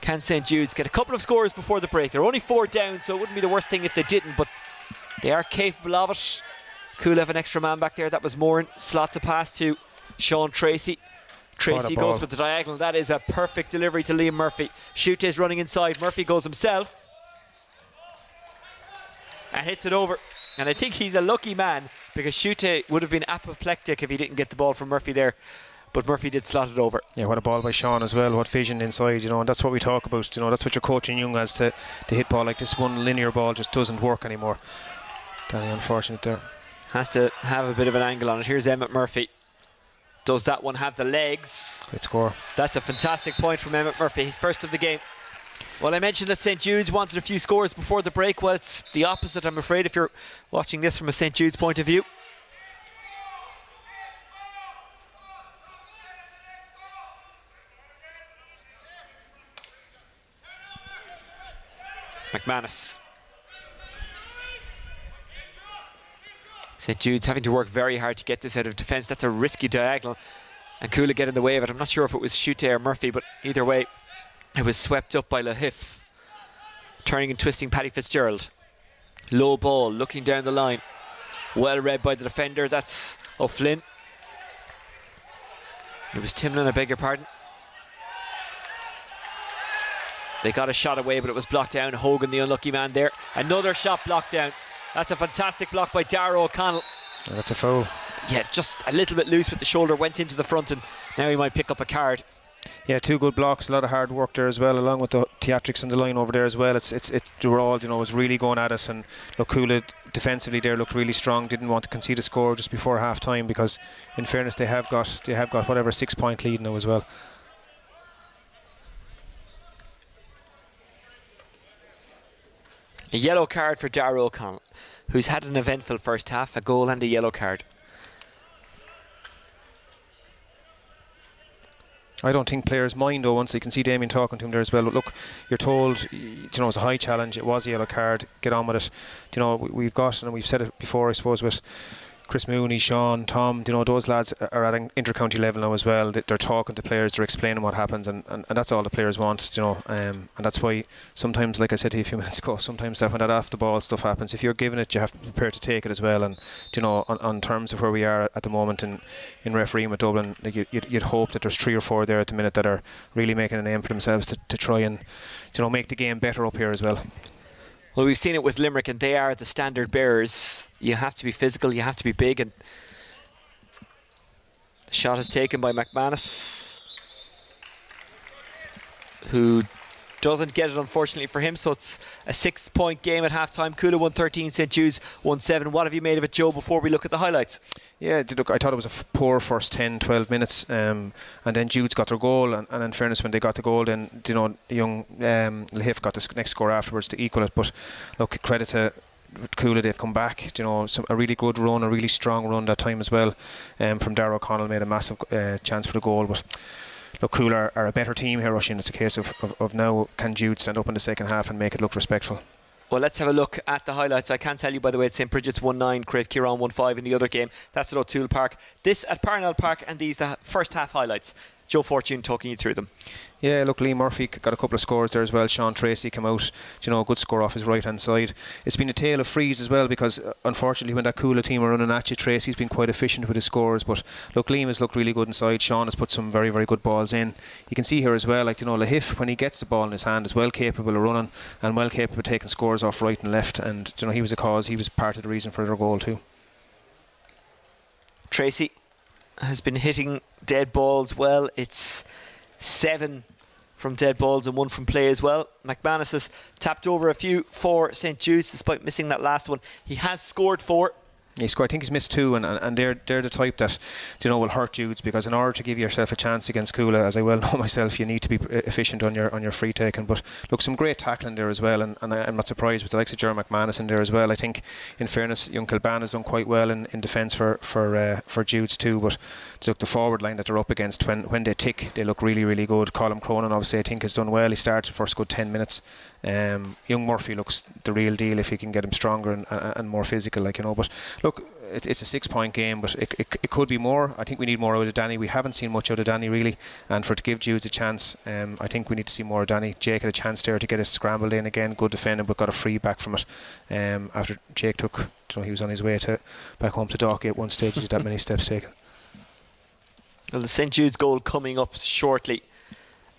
Speaker 1: Can St. Jude's get a couple of scores before the break? They're only 4 down, so it wouldn't be the worst thing if they didn't, but they are capable of it. Cool have an extra man back there. That was Moran. Slots a pass to Sean Tracy. Tracy goes with the diagonal. That is a perfect delivery to Liam Murphy. Shute is running inside. Murphy goes himself and hits it over. And I think he's a lucky man, because Shute would have been apoplectic if he didn't get the ball from Murphy there. But Murphy did slot it over. Yeah,
Speaker 2: what a ball by Sean as well. What vision inside, and that's what we talk about. That's what you're coaching young as to hit ball like this. One linear ball just doesn't work anymore. Danny, unfortunate there.
Speaker 1: Has to have a bit of an angle on it. Here's Emmett Murphy. Does that one have the legs?
Speaker 2: Great score.
Speaker 1: That's a fantastic point from Emmett Murphy. His first of the game. Well, I mentioned that St. Jude's wanted a few scores before the break. Well, it's the opposite, I'm afraid, if you're watching this from a St. Jude's point of view. McManus. St. Jude's having to work very hard to get this out of defence. That's a risky diagonal, and Cuala get in the way of it. I'm not sure if it was Shute or Murphy, but either way, it was swept up by Lahif. Turning and twisting Paddy Fitzgerald. Low ball, looking down the line. Well read by the defender. That's O'Flynn. It was Timlin, I beg your pardon. They got a shot away, but it was blocked down. Hogan, the unlucky man there. Another shot blocked down. That's a fantastic block by Dara O'Connell.
Speaker 2: Yeah, that's a foul.
Speaker 1: Yeah, just a little bit loose with the shoulder, went into the front, and now he might pick up a card.
Speaker 2: Yeah, 2 good blocks, a lot of hard work there as well, along with the theatrics on the line over there as well. They were all, was really going at it, and look, Cuala defensively there looked really strong. Didn't want to concede a score just before half time, because in fairness they have got whatever 6-point lead now as well.
Speaker 1: A yellow card for Dara O'Connell, who's had an eventful first half, a goal and a yellow card.
Speaker 2: I don't think players mind, though, once they can see Damien talking to him there as well. But look, you're told, it's a high challenge. It was a yellow card. Get on with it. We've got, and we've said it before, I suppose, with Chris Mooney, Sean, Tom, those lads are at an inter-county level now as well. They're talking to players, they're explaining what happens, and that's all the players want, and that's why sometimes, like I said to you a few minutes ago, sometimes when that off the ball stuff happens, if you're giving it, you have to prepare to take it as well. And on terms of where we are at the moment in refereeing with Dublin, like you'd hope that there's 3 or 4 there at the minute that are really making a name for themselves to try and make the game better up here as well.
Speaker 1: Well, we've seen it with Limerick, and they are the standard bearers. You have to be physical, you have to be big, and the shot is taken by McManus, who doesn't get it, unfortunately for him. So it's a 6-point game at half-time. Cuala won 13, St. Jude's won 7. What have you made of it, Joe, before we look at the highlights?
Speaker 2: Yeah, look, I thought it was a poor first 10-12 minutes, and then Jude's got their goal, and in fairness, when they got the goal, then young Lahif got the next score afterwards to equal it. But look, credit to Cuala, they've come back. A really good run, a really strong run that time as well. From Dara O'Connell, made a massive chance for the goal. But look, Cuala are a better team here, Rushin. It's a case of now, can Jude stand up in the second half and make it look respectful?
Speaker 1: Well, let's have a look at the highlights. I can tell you, by the way, it's St. Bridget's 1-9, Crave Kieran 1-5 in the other game. That's at O'Toole Park. This at Parnell Park, and these the first half highlights. Joe Fortune talking you through them. Yeah,
Speaker 2: look, Liam Murphy got a couple of scores there as well. Sean Tracy came out, a good score off his right hand side. It's been a tale of frees as well, because unfortunately when that Cuala team are running at you, Tracy's been quite efficient with his scores. But look, Liam has looked really good inside. Sean has put some very, very good balls in. You can see here as well, Lahif, when he gets the ball in his hand, is well capable of running and well capable of taking scores off right and left. And he was part of the reason for their goal too.
Speaker 1: Tracy has been hitting dead balls well. It's 7 from dead balls and 1 from play as well. McManus has tapped over a few for St Jude's despite missing that last one. He has scored 4.
Speaker 2: He scored. I think he's missed 2, and they're the type that will hurt Judes, because in order to give yourself a chance against Cuala, as I well know myself, you need to be efficient on your free taking. But look, some great tackling there as well, and I'm not surprised with the likes of Jerry McManus in there as well. I think, in fairness, young Kilban has done quite well in defence for Judes too. But look, the forward line that they're up against, when they tick, they look really, really good. Colin Cronin, obviously, I think has done well. He started the first good 10 minutes. Young Murphy looks the real deal if he can get him stronger and more physical, But look, it's a 6-point game, but it could be more. I think we need more out of Danny. We haven't seen much out of Danny really, and to give Judes a chance, I think we need to see more of Danny. Jake had a chance there to get it scrambled in again, good defending, but got a free back from it. After Jake took, he was on his way back home to Dalkey at one stage. He did that many steps taken.
Speaker 1: Well, the St Jude's goal coming up shortly.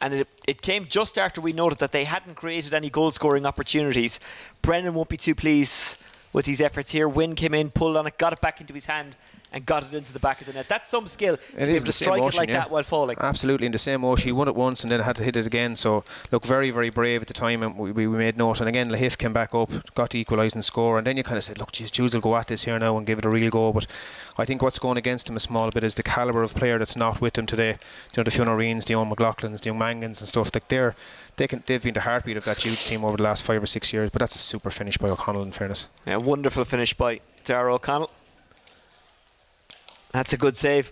Speaker 1: And it came just after we noted that they hadn't created any goal-scoring opportunities. Brennan won't be too pleased with his efforts here. Wynn came in, pulled on it, got it back into his hand and got it into the back of the net. That's some skill to be able to strike it like that while falling.
Speaker 2: Absolutely, in the same motion. He won it once and then had to hit it again. So, look, very, very brave at the time, and we made note. And again, Lahif came back up, got to equalise and score. And then you kind of said, look, geez, Jules will go at this here now and give it a real go. But I think what's going against him a small bit is the calibre of player that's not with him today. The Fiona Reens, the Owen McLaughlins, the young Mangans and stuff. Like they've been the heartbeat of that Judes team over the last 5 or 6 years. But that's a super finish by O'Connell, in fairness.
Speaker 1: Yeah, wonderful finish by Dara O'Connell. That's a good save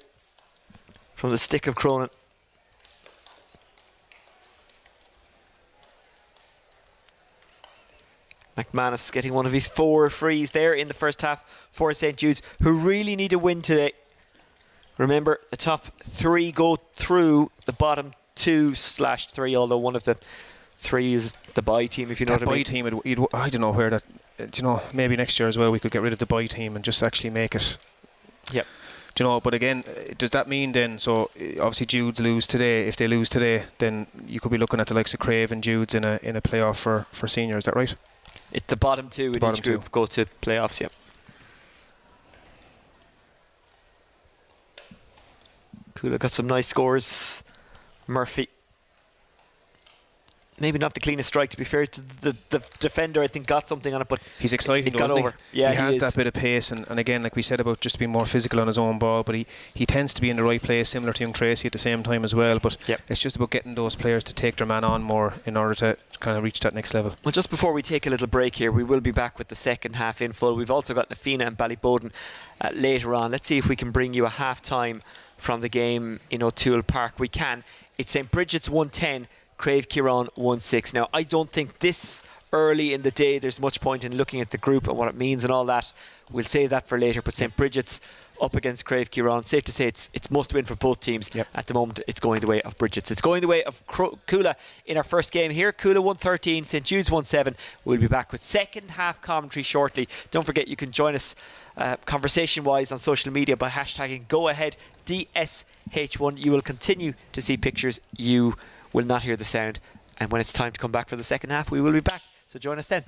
Speaker 1: from the stick of Cronin. McManus getting one of his 4 frees there in the first half for St Jude's, who really need a win today. Remember, the top 3 go through the bottom 2/3, although one of the 3 is the bye team, if you know what I mean.
Speaker 2: Bye team, I don't know where that. Maybe next year as well we could get rid of the bye team and just actually make it.
Speaker 1: Yep.
Speaker 2: But again, does that mean then, so obviously Judes lose today? If they lose today, then you could be looking at the likes of Crave and Judes in a playoff for senior, is that right?
Speaker 1: It's the bottom 2 in each group go to playoffs, yeah. Cuala got some nice scores. Murphy, maybe not the cleanest strike, to be fair to the defender. I think got something on it, but
Speaker 2: he's exciting,
Speaker 1: got over. Yeah,
Speaker 2: he has that bit of pace, and again, like we said about just being more physical on his own ball, but he tends to be in the right place, similar to young Tracy at the same time as well. But it's just about getting those players to take their man on more in order to kind of reach that next level.
Speaker 1: Well, just before we take a little break here, we will be back with the second half in full. We've also got Nafina and Ballyboden later on. Let's see if we can bring you a half time from the game in O'Toole Park. We can. It's St Bridget's 110, Crave Kieran 1-6. Now, I don't think this early in the day there's much point in looking at the group and what it means and all that. We'll save that for later. But St Bridget's up against Crave Kieran. Safe to say it's must win for both teams. At the moment, it's going the way of Bridget's. It's going the way of Cuala in our first game here. Cuala 113, St Jude's 1-7. We'll be back with second half commentary shortly. Don't forget, you can join us conversation wise on social media by hashtagging GoAheadDSH1. You will continue to see pictures. You will not hear the sound, and when it's time to come back for the second half, we will be back, so join us then.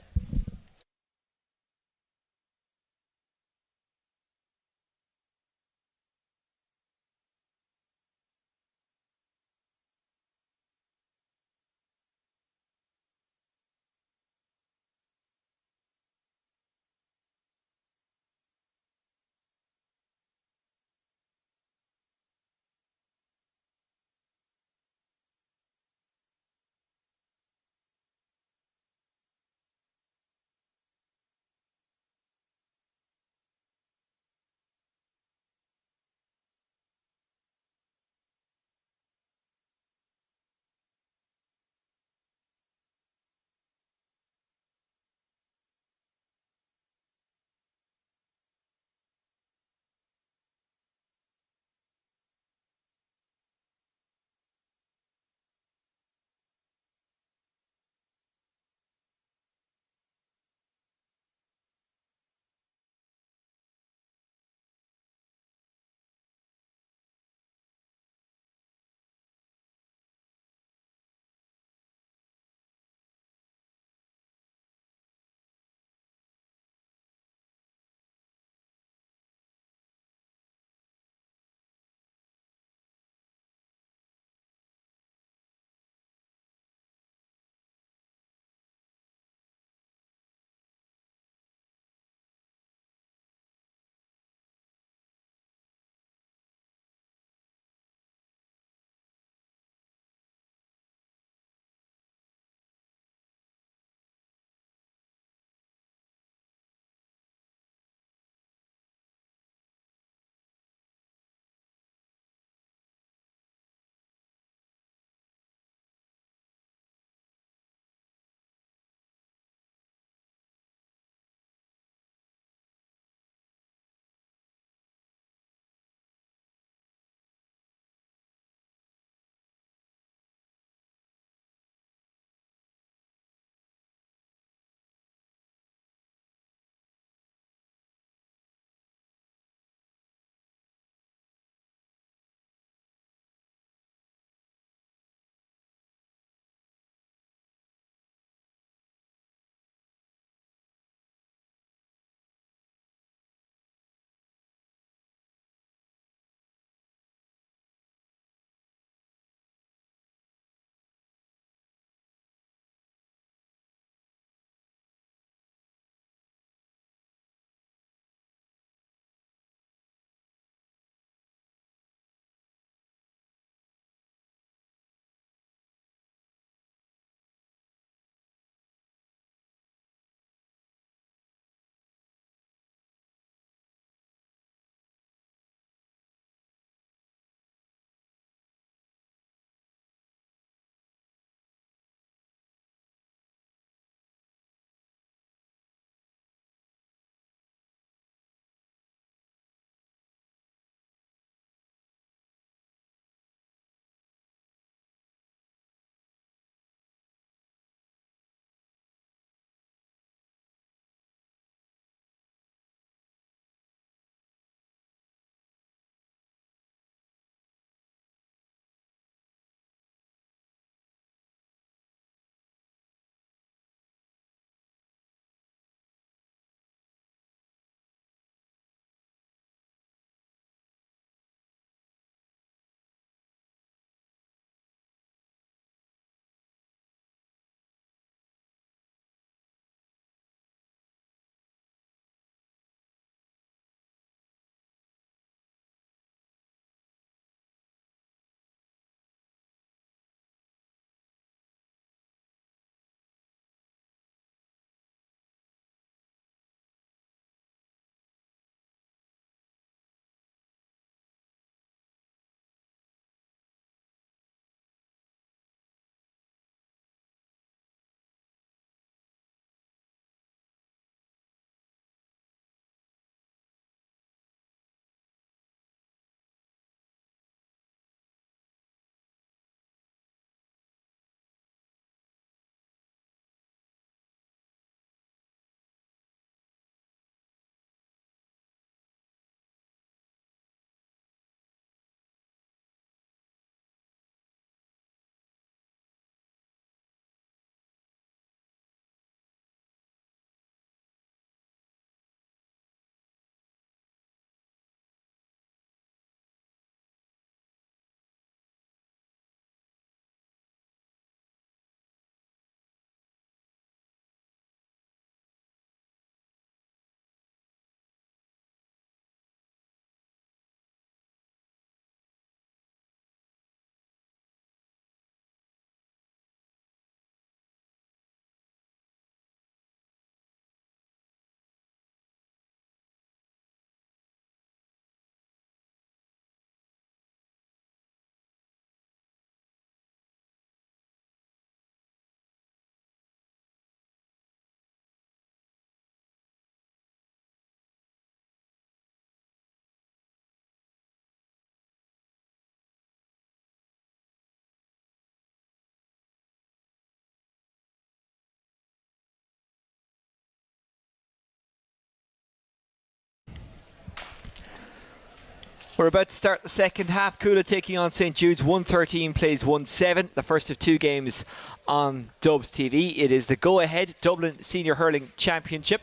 Speaker 1: We're about to start the second half. Cuala taking on St. Jude's. 1:13 plays 1-7. The first of two games on Dubs TV. It is the go-ahead Dublin Senior Hurling Championship.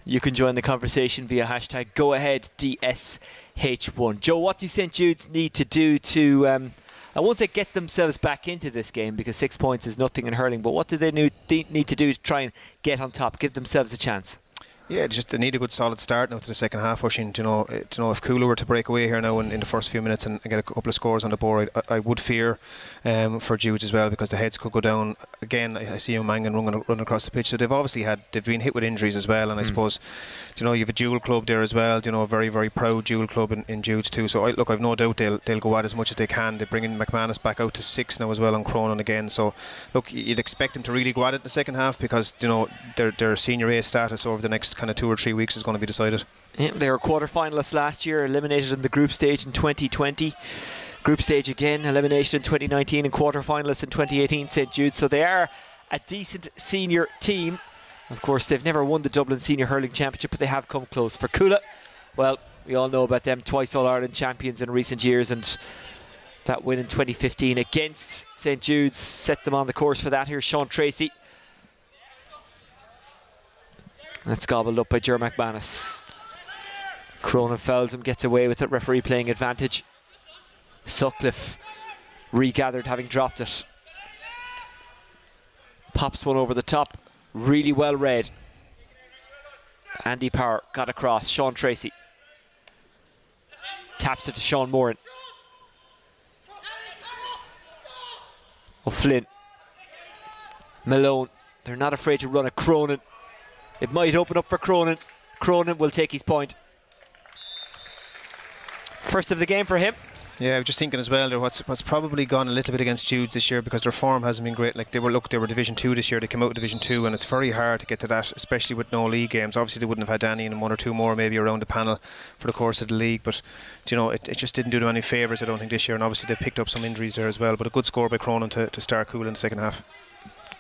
Speaker 1: You can join the conversation via hashtag GoAheadDSH1. Joe, what do St. Jude's need to do to, I won't say get themselves back into this game because 6 points is nothing in hurling, but what do they need to do to try and get on top, give themselves a chance?
Speaker 2: Yeah, just they need a good solid start now to the second half, Oisín. If Cuala were to break away here now in the first few minutes and get a couple of scores on the board, I would fear for Judes as well, because the heads could go down again. I see Mangan running across the pitch, so they've been hit with injuries as well, and I suppose you have a dual club there as well. A very, very proud dual club in Judes too. So I've no doubt they'll go at as much as they can. They bring in McManus back out to 6 now as well, on Cronin again. So look, you'd expect them to really go at it in the second half, because their senior A status over the next kind of 2 or 3 weeks is going to be decided.
Speaker 1: Yeah, they were quarter-finalists last year, eliminated in the group stage in 2020. Group stage again, elimination in 2019, and quarter-finalists in 2018, St. Jude's. So they are a decent senior team. Of course, they've never won the Dublin Senior Hurling Championship, but they have come close. For Cuala, well, we all know about them, twice All-Ireland champions in recent years, and that win in 2015 against St. Jude's set them on the course for that. Here's Sean Tracy. That's gobbled up by Ger McManus. Cronin fouls him, gets away with it. Referee playing advantage. Sutcliffe regathered, having dropped it. Pops one over the top. Really well read. Andy Power got across. Sean Tracy taps it to Sean Moran. O'Flynn. Malone. They're not afraid to run a Cronin. It might open up for Cronin. Cronin will take his point. First of the game for him. Yeah,
Speaker 2: I was just thinking as well there, what's probably gone a little bit against Judes this year, because their form hasn't been great. Like they were Division 2 this year. They came out of Division 2, and it's very hard to get to that, especially with no league games. Obviously they wouldn't have had Danny and 1 or 2 more maybe around the panel for the course of the league, but it just didn't do them any favours, I don't think, this year. And obviously they've picked up some injuries there as well, but a good score by Cronin to start Cuala in the second half.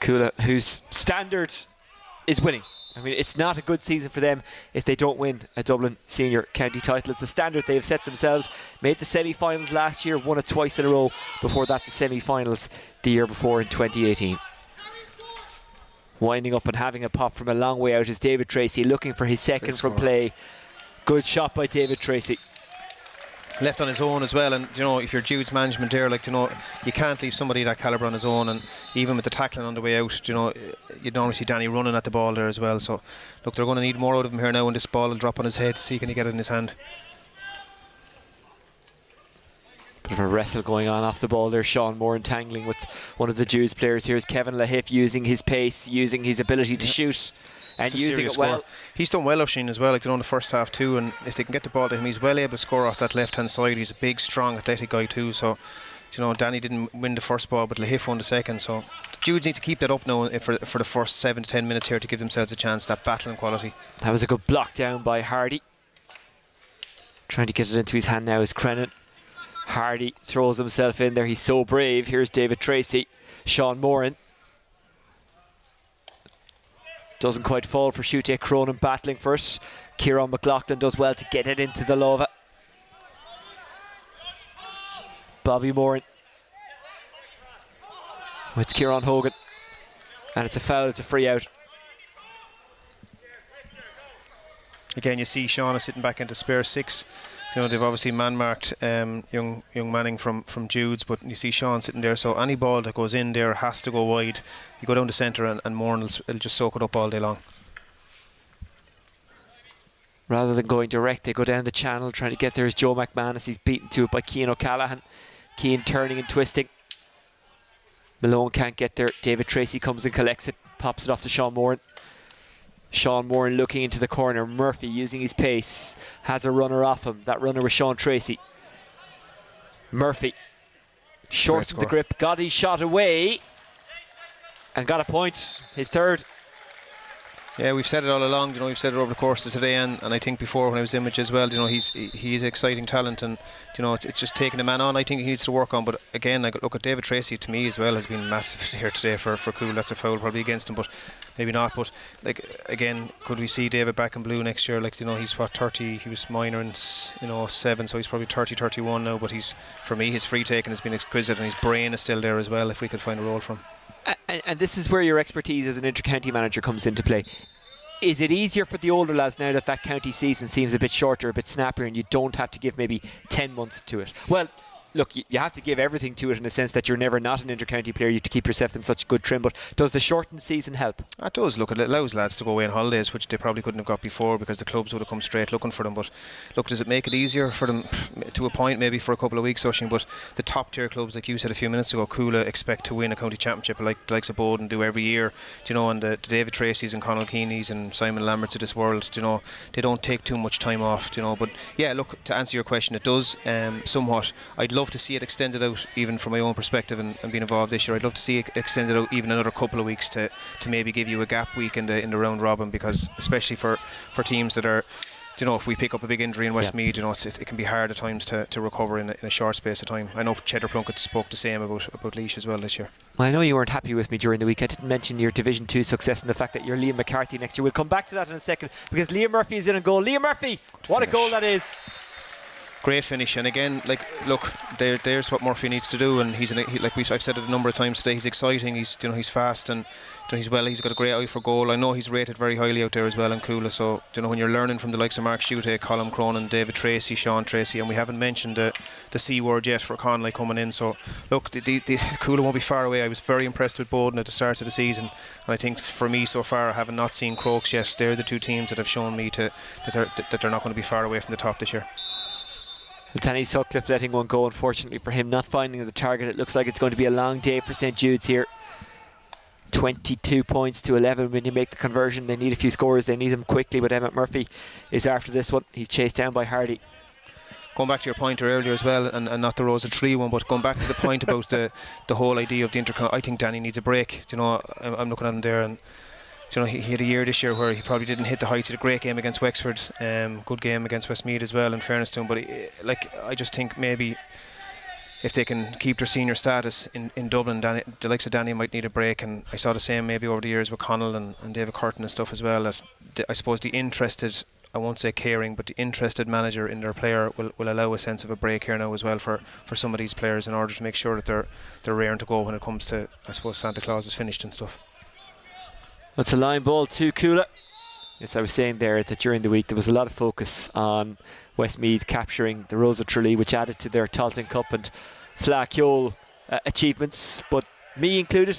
Speaker 1: Cuala, whose standard is winning. I mean, it's not a good season for them if they don't win a Dublin Senior County title. It's a standard they have set themselves. Made the semi-finals last year, won it twice in a row. Before that, the semi-finals the year before in 2018. Winding up and having a pop from a long way out is David Tracy, looking for his second from play. Good shot by David Tracy.
Speaker 2: Left on his own as well, and if you're Jude's management there, you can't leave somebody that calibre on his own, and even with the tackling on the way out, you'd normally see Danny running at the ball there as well. So look, they're going to need more out of him here now, and this ball will drop on his head to see can he get it in his hand.
Speaker 1: Bit of a wrestle going on off the ball there. Sean Moore entangling with one of the Jude's players. Here's Kevin Lahiff using his pace, using his ability to shoot, and using it well.
Speaker 2: He's done well, Oisín, as well, in the first half too, and if they can get the ball to him, he's well able to score off that left hand side. He's a big, strong, athletic guy too, so Danny didn't win the first ball, but Lahiff won the second, so the Judes need to keep that up now for the first 7 to 10 minutes here to give themselves a chance, that battling quality.
Speaker 1: That was a good block down by Hardy. Trying to get it into his hand now is Crennan. Hardy throws himself in there, he's so brave. Here's David Tracy. Sean Moran doesn't quite fall for Shute. Cronin battling first. Kieran McLaughlin does well to get it into the lova. Bobby Moran. It's Kieran Hogan, and it's a foul, it's a free out.
Speaker 2: Again, you see Sean is sitting back into spare 6. They've obviously man-marked young Manning from Judes, but you see Sean sitting there, so any ball that goes in there has to go wide. You go down the centre and Moran will just soak it up all day long.
Speaker 1: Rather than going direct, they go down the channel trying to get there is Joe McManus. He's beaten to it by Cian O'Callaghan. Cian turning and twisting. Malone can't get there. David Tracy comes and collects it, pops it off to Sean Moran. Sean Moran looking into the corner. Murphy using his pace has a runner off him. That runner was Sean Tracy. Murphy shortened the grip, got his shot away and got a point, his third.
Speaker 2: Yeah, we've said it all along. We've said it over the course of today, and I think before when I was in Mitch as well. He's an exciting talent, and it's just taking the man on. I think he needs to work on. But again, look at David Tracy. To me as well has been massive here today for Cool. That's a foul probably against him, but maybe not. But again, could we see David back in blue next year? He's what, 30. He was minor in 7, so he's probably 30, 31 now. But for me, his free taking has been exquisite, and his brain is still there as well. If we could find a role for him.
Speaker 1: And this is where your expertise as an inter-county manager comes into play. Is it easier for the older lads now that county season seems a bit shorter, a bit snappier, and you don't have to give maybe 10 months to it? Well, look, you have to give everything to it in a sense that you're never not an inter-county player. You have to keep yourself in such good trim. But does the shortened season help? It
Speaker 2: does. Look, it allows lads to go away on holidays, which they probably couldn't have got before because the clubs would have come straight looking for them. But look, does it make it easier for them to a point, maybe for a couple of weeks, Oisín? But the top tier clubs, like you said a few minutes ago, Cuala, expect to win a county championship like the likes of Bowden do every year. And the David Tracy's and Conall Keeney's and Simon Lambert's of this world, they don't take too much time off. But yeah, look, to answer your question, it does somewhat. I'd love to see it extended out, even from my own perspective and being involved this year. I'd love to see it extended out even another couple of weeks to maybe give you a gap week in the round robin, because especially for teams that are, if we pick up a big injury in Westmeath, it can be hard at times to recover in a short space of time. I know Cheddar Plunkett spoke the same about Laois as well this year.
Speaker 1: Well, I know you weren't happy with me during the week. I didn't mention your Division 2 success and the fact that you're Liam McCarthy next year. We'll come back to that in a second, because Liam Murphy is in a goal. Liam Murphy, what a goal that is.
Speaker 2: Great finish, and again, look, there's what Murphy needs to do, and I've said it a number of times today. He's exciting. He's fast, and he's got a great eye for goal. I know he's rated very highly out there as well in Cuala. So when you're learning from the likes of Mark Schutte, Colm Cronin, David Tracy, Sean Tracy, and we haven't mentioned the C word yet for Conley coming in. So look, the Cuala won't be far away. I was very impressed with Bowden at the start of the season, and I think for me so far, I have not seen Crokes yet. They're the two teams that have shown me that they're not going to be far away from the top this year.
Speaker 1: Danny Sutcliffe letting one go, unfortunately for him, not finding the target. It looks like it's going to be a long day for St Jude's here. 22 points to 11 when you make the conversion. They need a few scores, they need them quickly, but Emmett Murphy is after this one. He's chased down by Hardy.
Speaker 2: Going back to your point earlier as well, and not the Rosa Tree one, but going back to the point about the whole idea of the intercon, I think Danny needs a break. I'm looking at him there, and he had a year this year where he probably didn't hit the heights. He had a great game against Wexford, good game against Westmeath as well, in fairness to him. But I just think maybe if they can keep their senior status in Dublin, the likes of Danny might need a break. And I saw the same maybe over the years with Connell and David Curtin and stuff as well. That I suppose the interested, I won't say caring, but the interested manager in their player will allow a sense of a break here now as well for some of these players, in order to make sure that they're raring to go when it comes to, I suppose, Santa Claus is finished and stuff.
Speaker 1: That's a line ball to Cuala. Yes, I was saying there that during the week there was a lot of focus on Westmeath capturing the Rosa Tralee, which added to their Talton Cup and Flaciol achievements, but me included,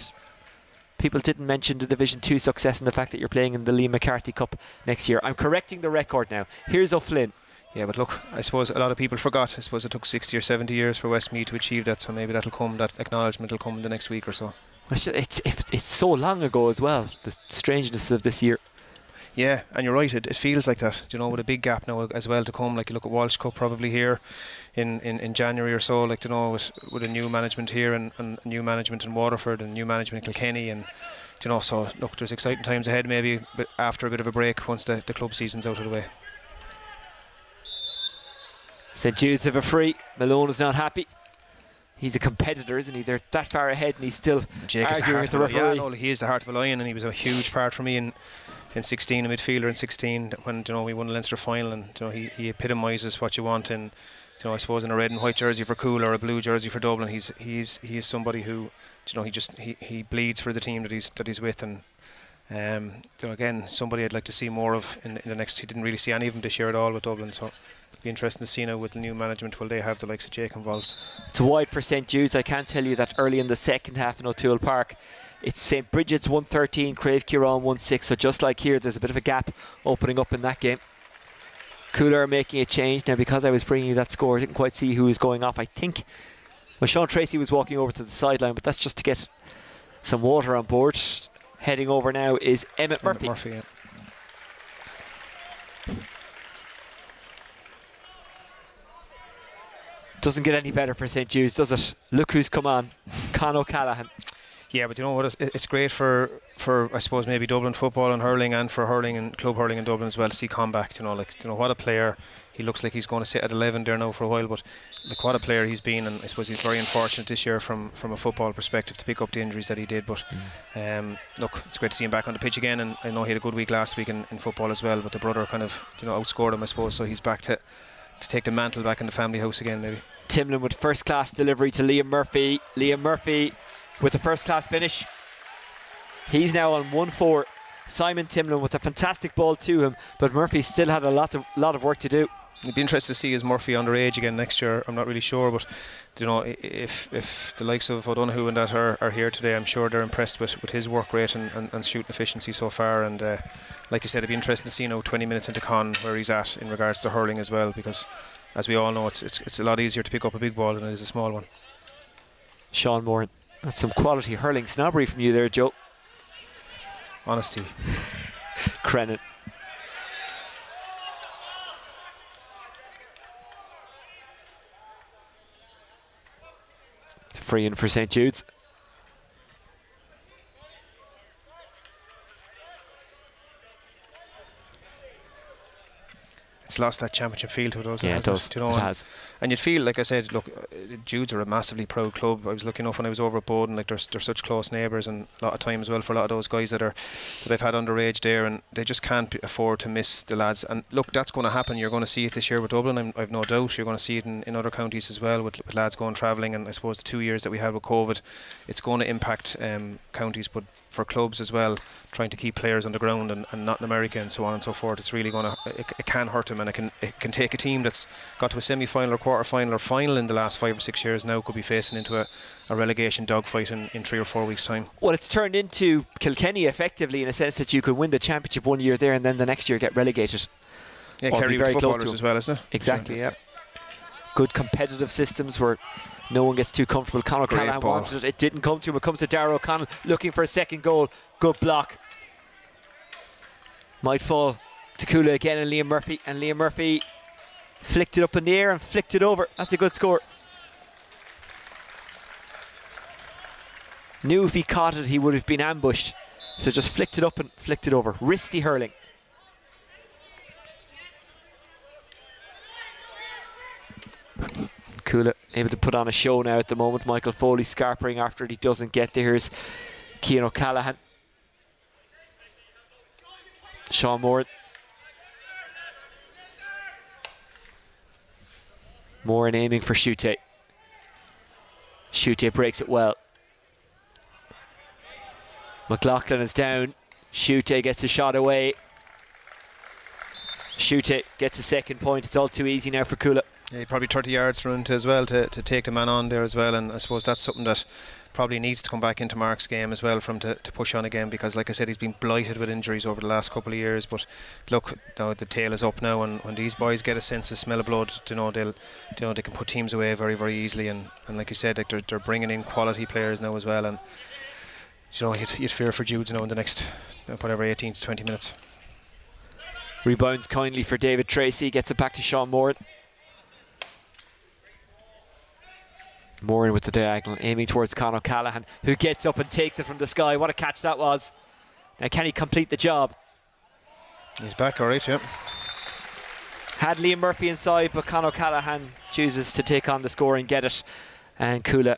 Speaker 1: people didn't mention the Division 2 success and the fact that you're playing in the Liam McCarthy Cup next year. I'm correcting the record now. Here's O'Flynn.
Speaker 2: Yeah, but look, I suppose a lot of people forgot. I suppose it took 60 or 70 years for Westmeath to achieve that, so maybe that'll come, that acknowledgement will come in the next week or so.
Speaker 1: It's so long ago as well, the strangeness of this year.
Speaker 2: Yeah, and you're right, it feels like that, with a big gap now as well to come. Like, you look at Walsh Cup probably here in January or so, with a new management here and new management in Waterford and new management in Kilkenny, and so look, there's exciting times ahead maybe, but after a bit of a break once the club season's out of the way.
Speaker 1: St Jude's have a free. Malone is not happy. He's a competitor, isn't he? They're that far ahead and he's still arguing with the referee.
Speaker 2: Yeah, no, he is the heart of a lion, and he was a huge part for me in 16, a midfielder in 16 when we won the Leinster final, and he epitomises what you want in, I suppose, in a red and white jersey for Cuala or a blue jersey for Dublin. He is somebody who he bleeds for the team that he's with, and again, somebody I'd like to see more of in the next. He didn't really see any of them this year at all with Dublin, so it'll be interesting to see now with the new management, will they have the likes of Jake involved.
Speaker 1: It's wide for St Jude's. I can tell you that early in the second half in O'Toole Park, it's St Bridget's 113, Crave Kieran 1-6, so just like here, there's a bit of a gap opening up in that game. Cuala are making a change now. Because I was bringing you that score, I didn't quite see who was going off. I think Sean Tracy was walking over to the sideline, but that's just to get some water on board. Heading over now is Emmett Murphy.
Speaker 2: Yeah.
Speaker 1: Doesn't get any better for St Jude's, does it? Look who's come on, Con O'Callaghan.
Speaker 2: Yeah, but you know what? It's great for I suppose maybe Dublin football and hurling, and for hurling and club hurling in Dublin as well, to see comeback. What a player. He looks like he's going to sit at 11 there now for a while, but like what a player he's been, and I suppose he's very unfortunate this year from a football perspective to pick up the injuries that he did. But look, it's great to see him back on the pitch again, and I know he had a good week last week in football as well. But the brother kind of outscored him, I suppose, so he's back to take the mantle back in the family house again, maybe.
Speaker 1: Timlin with first class delivery to Liam Murphy. Liam Murphy with the first class finish. He's now on 1-4. Simon Timlin with a fantastic ball to him, but Murphy still had a lot of work to do.
Speaker 2: It'd be interesting to see is Murphy underage again next year. I'm not really sure, but if the likes of O'Donoghue and that are here today, I'm sure they're impressed with his work rate and shooting efficiency so far. And like you said, it'd be interesting to see now 20 minutes into Con where he's at in regards to hurling as well, because as we all know, it's a lot easier to pick up a big ball than it is a small one.
Speaker 1: Sean Moran, that's some quality hurling snobbery from you there, Joe.
Speaker 2: Honesty.
Speaker 1: Crennan. Free in for St. Jude's.
Speaker 2: It's lost that championship feel to it, doesn't it?
Speaker 1: Yeah, it does.
Speaker 2: It has. And you'd feel, like I said, look, Judes are a massively proud club. I was lucky enough when I was over at Bowden, like they're such close neighbours, and a lot of time as well for a lot of those guys that I've had underage there, and they just can't afford to miss the lads. And look, that's going to happen. You're going to see it this year with Dublin. I've no doubt you're going to see it in other counties as well, with lads going travelling. And I suppose the 2 years that we had with COVID, it's going to impact counties, but for clubs as well, trying to keep players on the ground and not in America and so on and so forth, it's really going to, it can hurt them, and it can take a team that's got to a semi-final or quarter-final or final in the last 5 or 6 years now, could be facing into a relegation dogfight in 3 or 4 weeks' time.
Speaker 1: Well, it's turned into Kilkenny effectively, in a sense that you could win the championship 1 year there and then the next year get relegated.
Speaker 2: Yeah, Kerry with footballers as well, isn't it?
Speaker 1: Exactly, yeah. Good competitive systems where no one gets too comfortable. Conor Callahan wanted it. It didn't come to him. It comes to Darragh O'Connell looking for a second goal. Good block. Might fall to Cuala again and Liam Murphy. And Liam Murphy flicked it up in the air and flicked it over. That's a good score. Knew if he caught it he would have been ambushed. So just flicked it up and flicked it over. Risky hurling. Cuala able to put on a show now at the moment. Michael Foley scarpering after it. He doesn't get there. Here's Cian O'Callaghan. Sean Moran. Moran aiming for Shute. Shute breaks it well. McLaughlin is down. Shute gets a shot away. Shute gets a second point. It's all too easy now for Cuala.
Speaker 2: Yeah, probably 30 yards to run to as well to take the man on there as well, and I suppose that's something that probably needs to come back into Mark's game as well for him to push on again, because like I said, he's been blighted with injuries over the last couple of years. But look, now the tail is up now, and when these boys get a sense of smell of blood, they can put teams away very, very easily, and like you said, like they're bringing in quality players now as well, and you'd fear for Judes now in the next 18 to 20 minutes.
Speaker 1: Rebounds kindly for David Tracy, gets it back to Sean Moran. Moran with the diagonal, aiming towards Conor Callahan, who gets up and takes it from the sky. What a catch that was. Now can he complete the job?
Speaker 2: He's back alright, yeah.
Speaker 1: Had Liam Murphy inside, but Conor Callahan chooses to take on the score and get it. And Cuala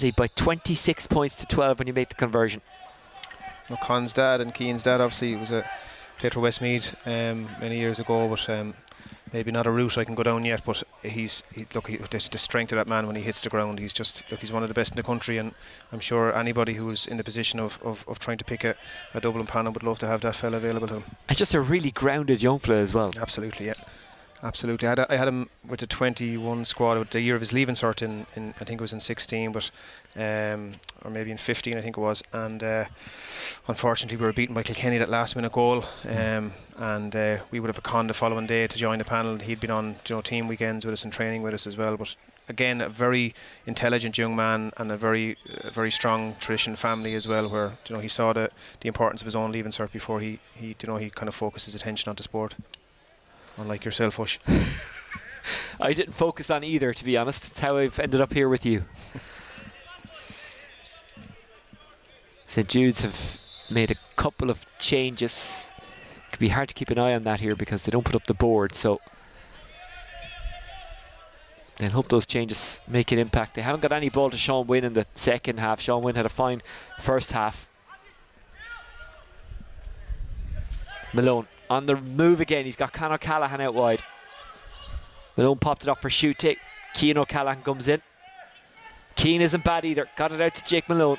Speaker 1: lead by 26 points to 12 when you make the conversion.
Speaker 2: Well, Con's dad and Cian's dad obviously played for Westmeath many years ago, but maybe not a route I can go down yet, but the strength of that man when he hits the ground, he's one of the best in the country, and I'm sure anybody who's in the position of trying to pick a Dublin panel would love to have that fella available to them.
Speaker 1: And just a really grounded young fella as well.
Speaker 2: Absolutely, yeah. Absolutely. I had him with the 21 squad with the year of his leaving cert in I think it was in 16, but or maybe in 15 I think it was, and unfortunately we were beaten by Kilkenny that last minute goal, and we would have a con the following day to join the panel. He'd been on team weekends with us and training with us as well, but again a very intelligent young man and a very strong tradition family as well, where he saw the importance of his own leaving cert before he kind of focused his attention onto sport. Unlike yourself, Hush.
Speaker 1: I didn't focus on either, to be honest. It's how I've ended up here with you. St Jude's have made a couple of changes. It could be hard to keep an eye on that here because they don't put up the board, so they'll hope those changes make an impact. They haven't got any ball to Sean Wynn in the second half. Sean Wynn had a fine first half. Malone on the move again. He's got Conor Callahan out wide. Malone popped it up for shoot take. Cian O'Callaghan comes in. Keane isn't bad either. Got it out to Jake Malone.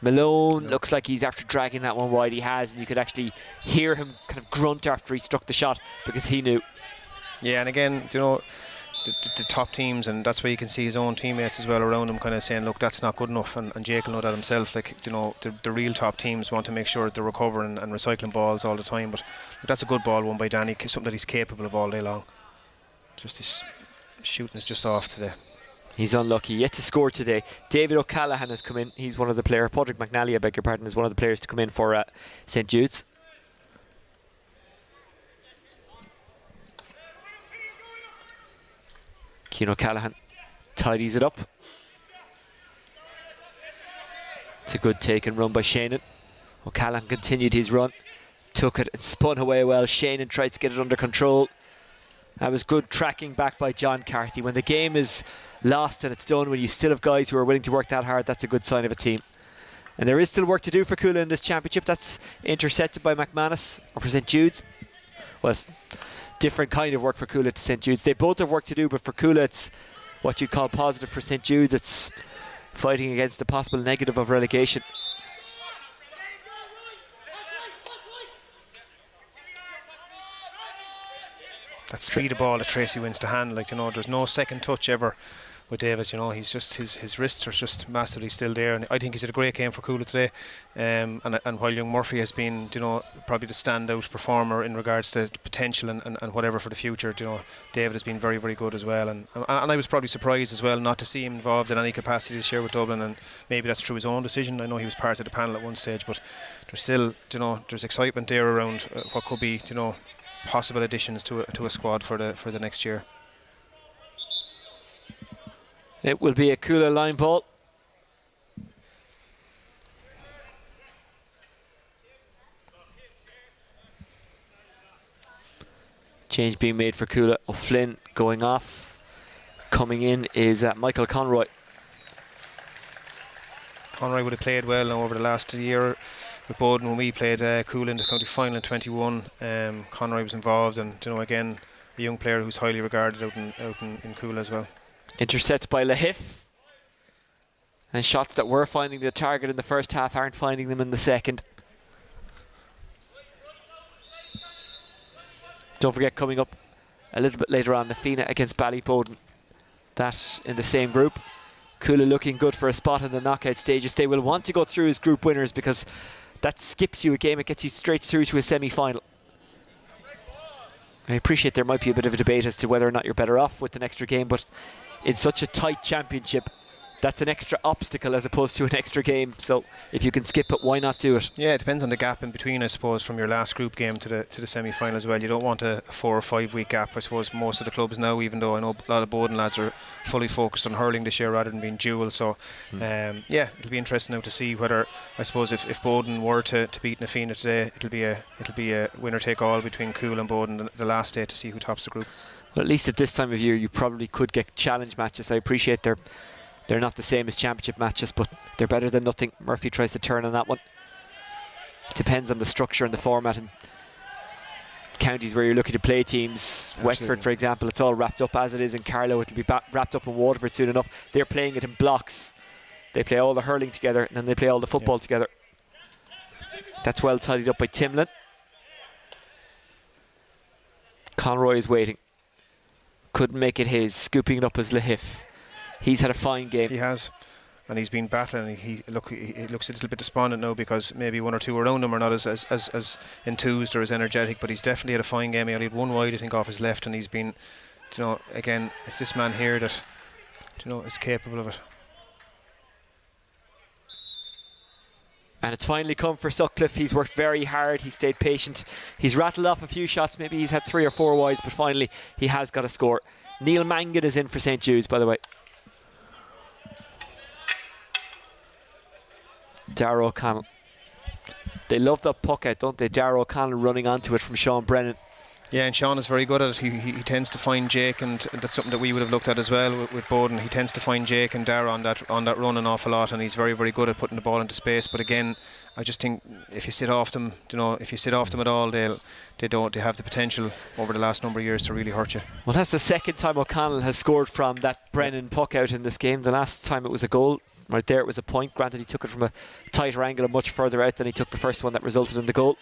Speaker 1: Malone looks like he's after dragging that one wide. He has, and you could actually hear him kind of grunt after he struck the shot because he knew. Yeah,
Speaker 2: and again, you know, the top teams, and that's where you can see his own teammates as well around him kind of saying, look, that's not good enough, and Jake will know that himself. Like, you know, the real top teams want to make sure that they're recovering and recycling balls all the time, but that's a good ball won by Danny, something that he's capable of all day long. Just his shooting is just off today.
Speaker 1: He's unlucky, yet to score today. David O'Callaghan has come in. He's one of the players. Padraig McNally, I beg your pardon, is one of the players to come in for St Jude's. Cian O'Callaghan tidies it up. It's a good take and run by Shannon. O'Callaghan continued his run, took it and spun away well. Shannon tries to get it under control. That was good tracking back by John Carthy. When the game is lost and it's done, when you still have guys who are willing to work that hard, that's a good sign of a team. And there is still work to do for Cuala in this championship. That's intercepted by McManus, or for St Jude's. Well, it's different kind of work for Cuala to St Jude's. They both have work to do, but for Cuala it's what you'd call positive. For St Jude's it's fighting against the possible negative of relegation.
Speaker 2: That's three the ball that Tracy wins to hand. Like, you know, there's no second touch ever with David. You know, he's just his wrists are just massively still there, and I think he's had a great game for Cuala today. And while young Murphy has been, you know, probably the standout performer in regards to potential and whatever for the future, you know, David has been very, very good as well. And I was probably surprised as well not to see him involved in any capacity this year with Dublin, and maybe that's through his own decision. I know he was part of the panel at one stage, but there's still, you know, there's excitement there around what could be, you know, possible additions to a squad for the next year.
Speaker 1: It will be a Cuala line ball. Change being made for Cuala. O'Flynn going off. Coming in is Michael Conroy.
Speaker 2: Conroy would have played well now over the last year with Bowden when we played Cuala in the county final in 21. Conroy was involved, and, you know, again, a young player who's highly regarded out in Cuala as well.
Speaker 1: Intercepted by Lahif. And shots that were finding the target in the first half aren't finding them in the second. Don't forget, coming up a little bit later on, Nafina against Ballybowden. That in the same group. Cuala looking good for a spot in the knockout stages. They will want to go through as group winners because that skips you a game. It gets you straight through to a semi-final. I appreciate there might be a bit of a debate as to whether or not you're better off with an extra game, but in such a tight championship, that's an extra obstacle as opposed to an extra game. So if you can skip it, why not do it?
Speaker 2: Yeah, it depends on the gap in between, I suppose, from your last group game to the semi-final as well. You don't want a 4 or 5 week gap. I suppose most of the clubs now, even though I know a lot of Bowden lads are fully focused on hurling this year rather than being dual. So yeah, it'll be interesting now to see whether, I suppose, if Bowden were to beat Nafina today, it'll be a winner take all between Cuala and Bowden the last day to see who tops the group.
Speaker 1: Well, at least at this time of year you probably could get challenge matches. I appreciate they're not the same as championship matches, but they're better than nothing. Murphy tries to turn on that one. It depends on the structure and the format, and counties where you're looking to play teams. Absolutely. Wexford, for example, it's all wrapped up as it is in Carlow. It'll be wrapped up in Waterford soon enough. They're playing it in blocks. They play all the hurling together and then they play all the football together. That's well tidied up by Timlin. Conroy is waiting. Couldn't make it his. Scooping it up as Lahif. He's had a fine game.
Speaker 2: He has, and he's been battling. He looks a little bit despondent now because maybe one or two around him are not as enthused or as energetic. But he's definitely had a fine game. He only had one wide, I think, off his left, and he's been, you know, again, it's this man here that, you know, is capable of it.
Speaker 1: And it's finally come for Sutcliffe. He's worked very hard. He stayed patient. He's rattled off a few shots. Maybe he's had 3 or 4 wides, but finally he has got a score. Neil Mangan is in for St Jude's, by the way. Darragh O'Connell. They love that puck out, don't they? Darragh O'Connell running onto it from Sean Brennan.
Speaker 2: Yeah, and Sean is very good at it. He tends to find Jake, and that's something that we would have looked at as well with Bowden. He tends to find Jake and Dara on that run an awful lot, and he's very, very good at putting the ball into space. But again, I just think if you sit off them, if you sit off them at all, they have the potential over the last number of years to really hurt you.
Speaker 1: Well, that's the second time O'Connell has scored from that Brennan puck out in this game. The last time it was a goal. Right there, it was a point. Granted, he took it from a tighter angle and much further out than he took the first one that resulted in the goal.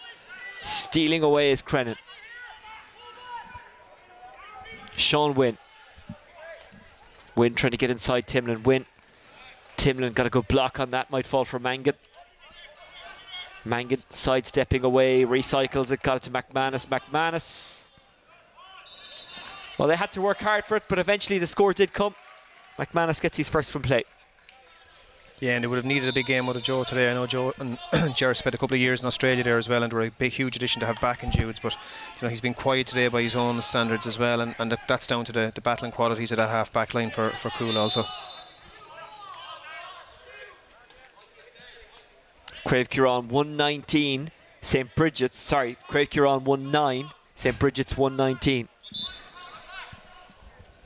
Speaker 1: Stealing away is Crennan. Sean Wynn trying to get inside Timlin. Timlin got a good block on that, might fall for Mangan. Mangan sidestepping away, recycles it, got it to McManus. Well, they had to work hard for it, but eventually the score did come. McManus gets his first from play.
Speaker 2: Yeah, and they would have needed a big game out of Joe today. I know Joe and Jerry spent a couple of years in Australia there as well, and they were a big, huge addition to have back in Judes. But he's been quiet today by his own standards as well, and that's down to the battling qualities of that half back line for Cuala also.
Speaker 1: Crave Kieran 119, St. Bridget's. Sorry, Crave Kieran 1-9, St. Bridget's 119.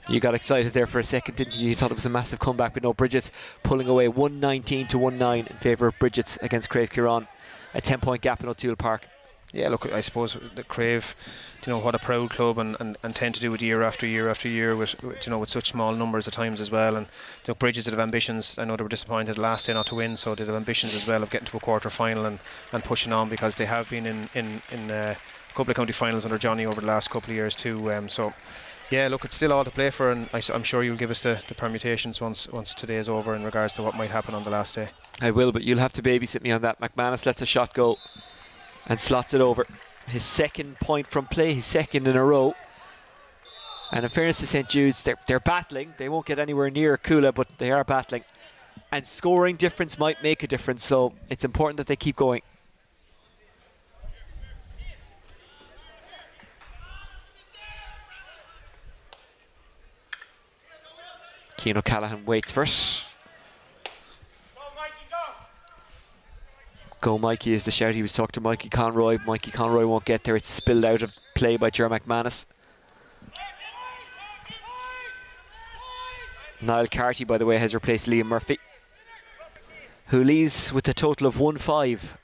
Speaker 1: You got excited there for a second, didn't you? You thought it was a massive comeback, but no, Bridget's pulling away 119 to 1-9 in favour of Bridget's against Crave Kieran. A 10-point gap in O'Toole Park.
Speaker 2: Yeah, look, I suppose the Crave, what a proud club and tend to do it year after year after year with such small numbers at times as well. And Bridges have ambitions. I know they were disappointed last day not to win, so they have ambitions as well of getting to a quarter final and pushing on, because they have been in a couple of county finals under Johnny over the last couple of years too. So yeah, look, it's still all to play for, and I'm sure you'll give us the permutations once today is over in regards to what might happen on the last day.
Speaker 1: I will, but you'll have to babysit me on that. McManus lets a shot go and slots it over. His second point from play, his second in a row. And in fairness to St. Jude's, they're battling. They won't get anywhere near Cuala, but they are battling. And scoring difference might make a difference, so it's important that they keep going. Cian O'Callaghan waits for it. Go Mikey is the shout. He was talking to Mikey Conroy. Mikey Conroy won't get there. It's spilled out of play by Ger McManus. Niall Carty, by the way, has replaced Liam Murphy, who leads with a total of 1-5.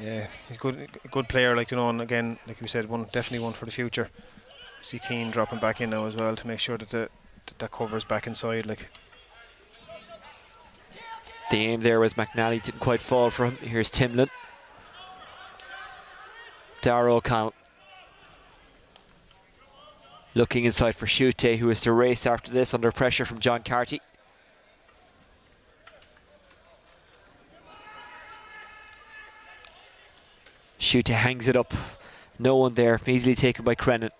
Speaker 2: Yeah, he's a good player, and again, like we said, definitely one for the future. See Keane dropping back in now as well to make sure that that cover's back inside.
Speaker 1: The aim there was McNally, didn't quite fall for him. Here's Timlin. Darragh O'Connell looking inside for Shute, who is to race after this under pressure from John Carty. Shute hangs it up. No one there, easily taken by Crennan.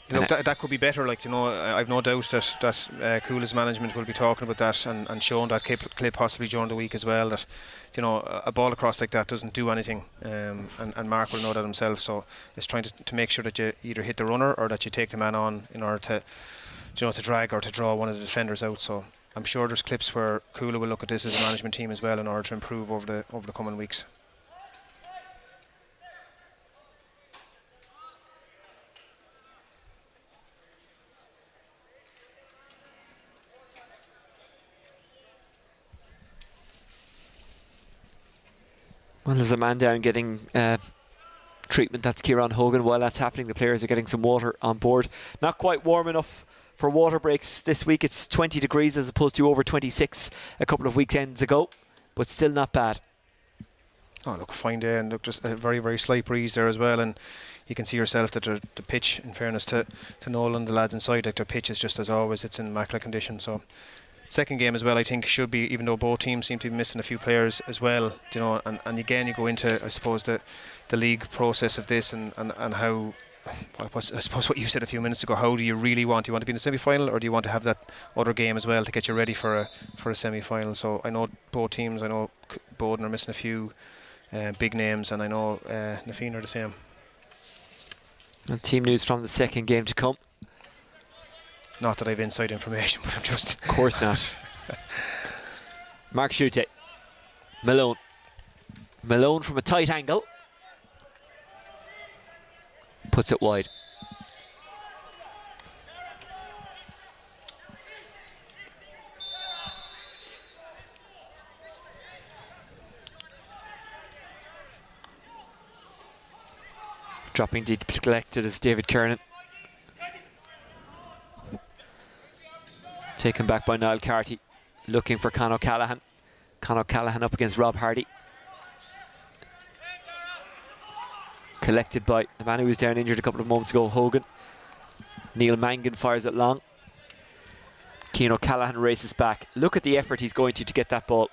Speaker 2: That could be better. I've no doubt that Cuala's management will be talking about that and showing that clip possibly during the week as well. That a ball across like that doesn't do anything, and Mark will know that himself. So it's trying to make sure that you either hit the runner or that you take the man on in order to drag or to draw one of the defenders out. So I'm sure there's clips where Cuala will look at this as a management team as well in order to improve over the coming weeks.
Speaker 1: Well, there's a man down getting treatment. That's Kieran Hogan. While that's happening, the players are getting some water on board. Not quite warm enough for water breaks this week. It's 20 degrees as opposed to over 26 a couple of weekends ago, but still not bad.
Speaker 2: Oh, look, fine day, and look, just a very, very slight breeze there as well. And you can see yourself that the pitch, in fairness to Noel and the lads inside, their pitch is just as always, it's in immaculate condition. So second game as well, I think, should be, even though both teams seem to be missing a few players as well, and again you go into, I suppose, the league process of this and how, I suppose what you said a few minutes ago, how do you really want? Do you want to be in the semi-final, or do you want to have that other game as well to get you ready for a semi-final? So I know both teams, I know Bowden are missing a few big names, and I know Nafeen are the same.
Speaker 1: And team news from the second game to come.
Speaker 2: Not that I have inside information, but I'm just...
Speaker 1: Of course not. Mark Schutte. Malone. Malone from a tight angle. Puts it wide. Dropping deep to collect it is David Kernan. Taken back by Niall Carty. Looking for Con O'Callaghan. Con O'Callaghan up against Rob Hardy. Collected by the man who was down injured a couple of moments ago, Hogan. Neil Mangan fires it long. Cian O'Callaghan races back. Look at the effort he's going to get that ball.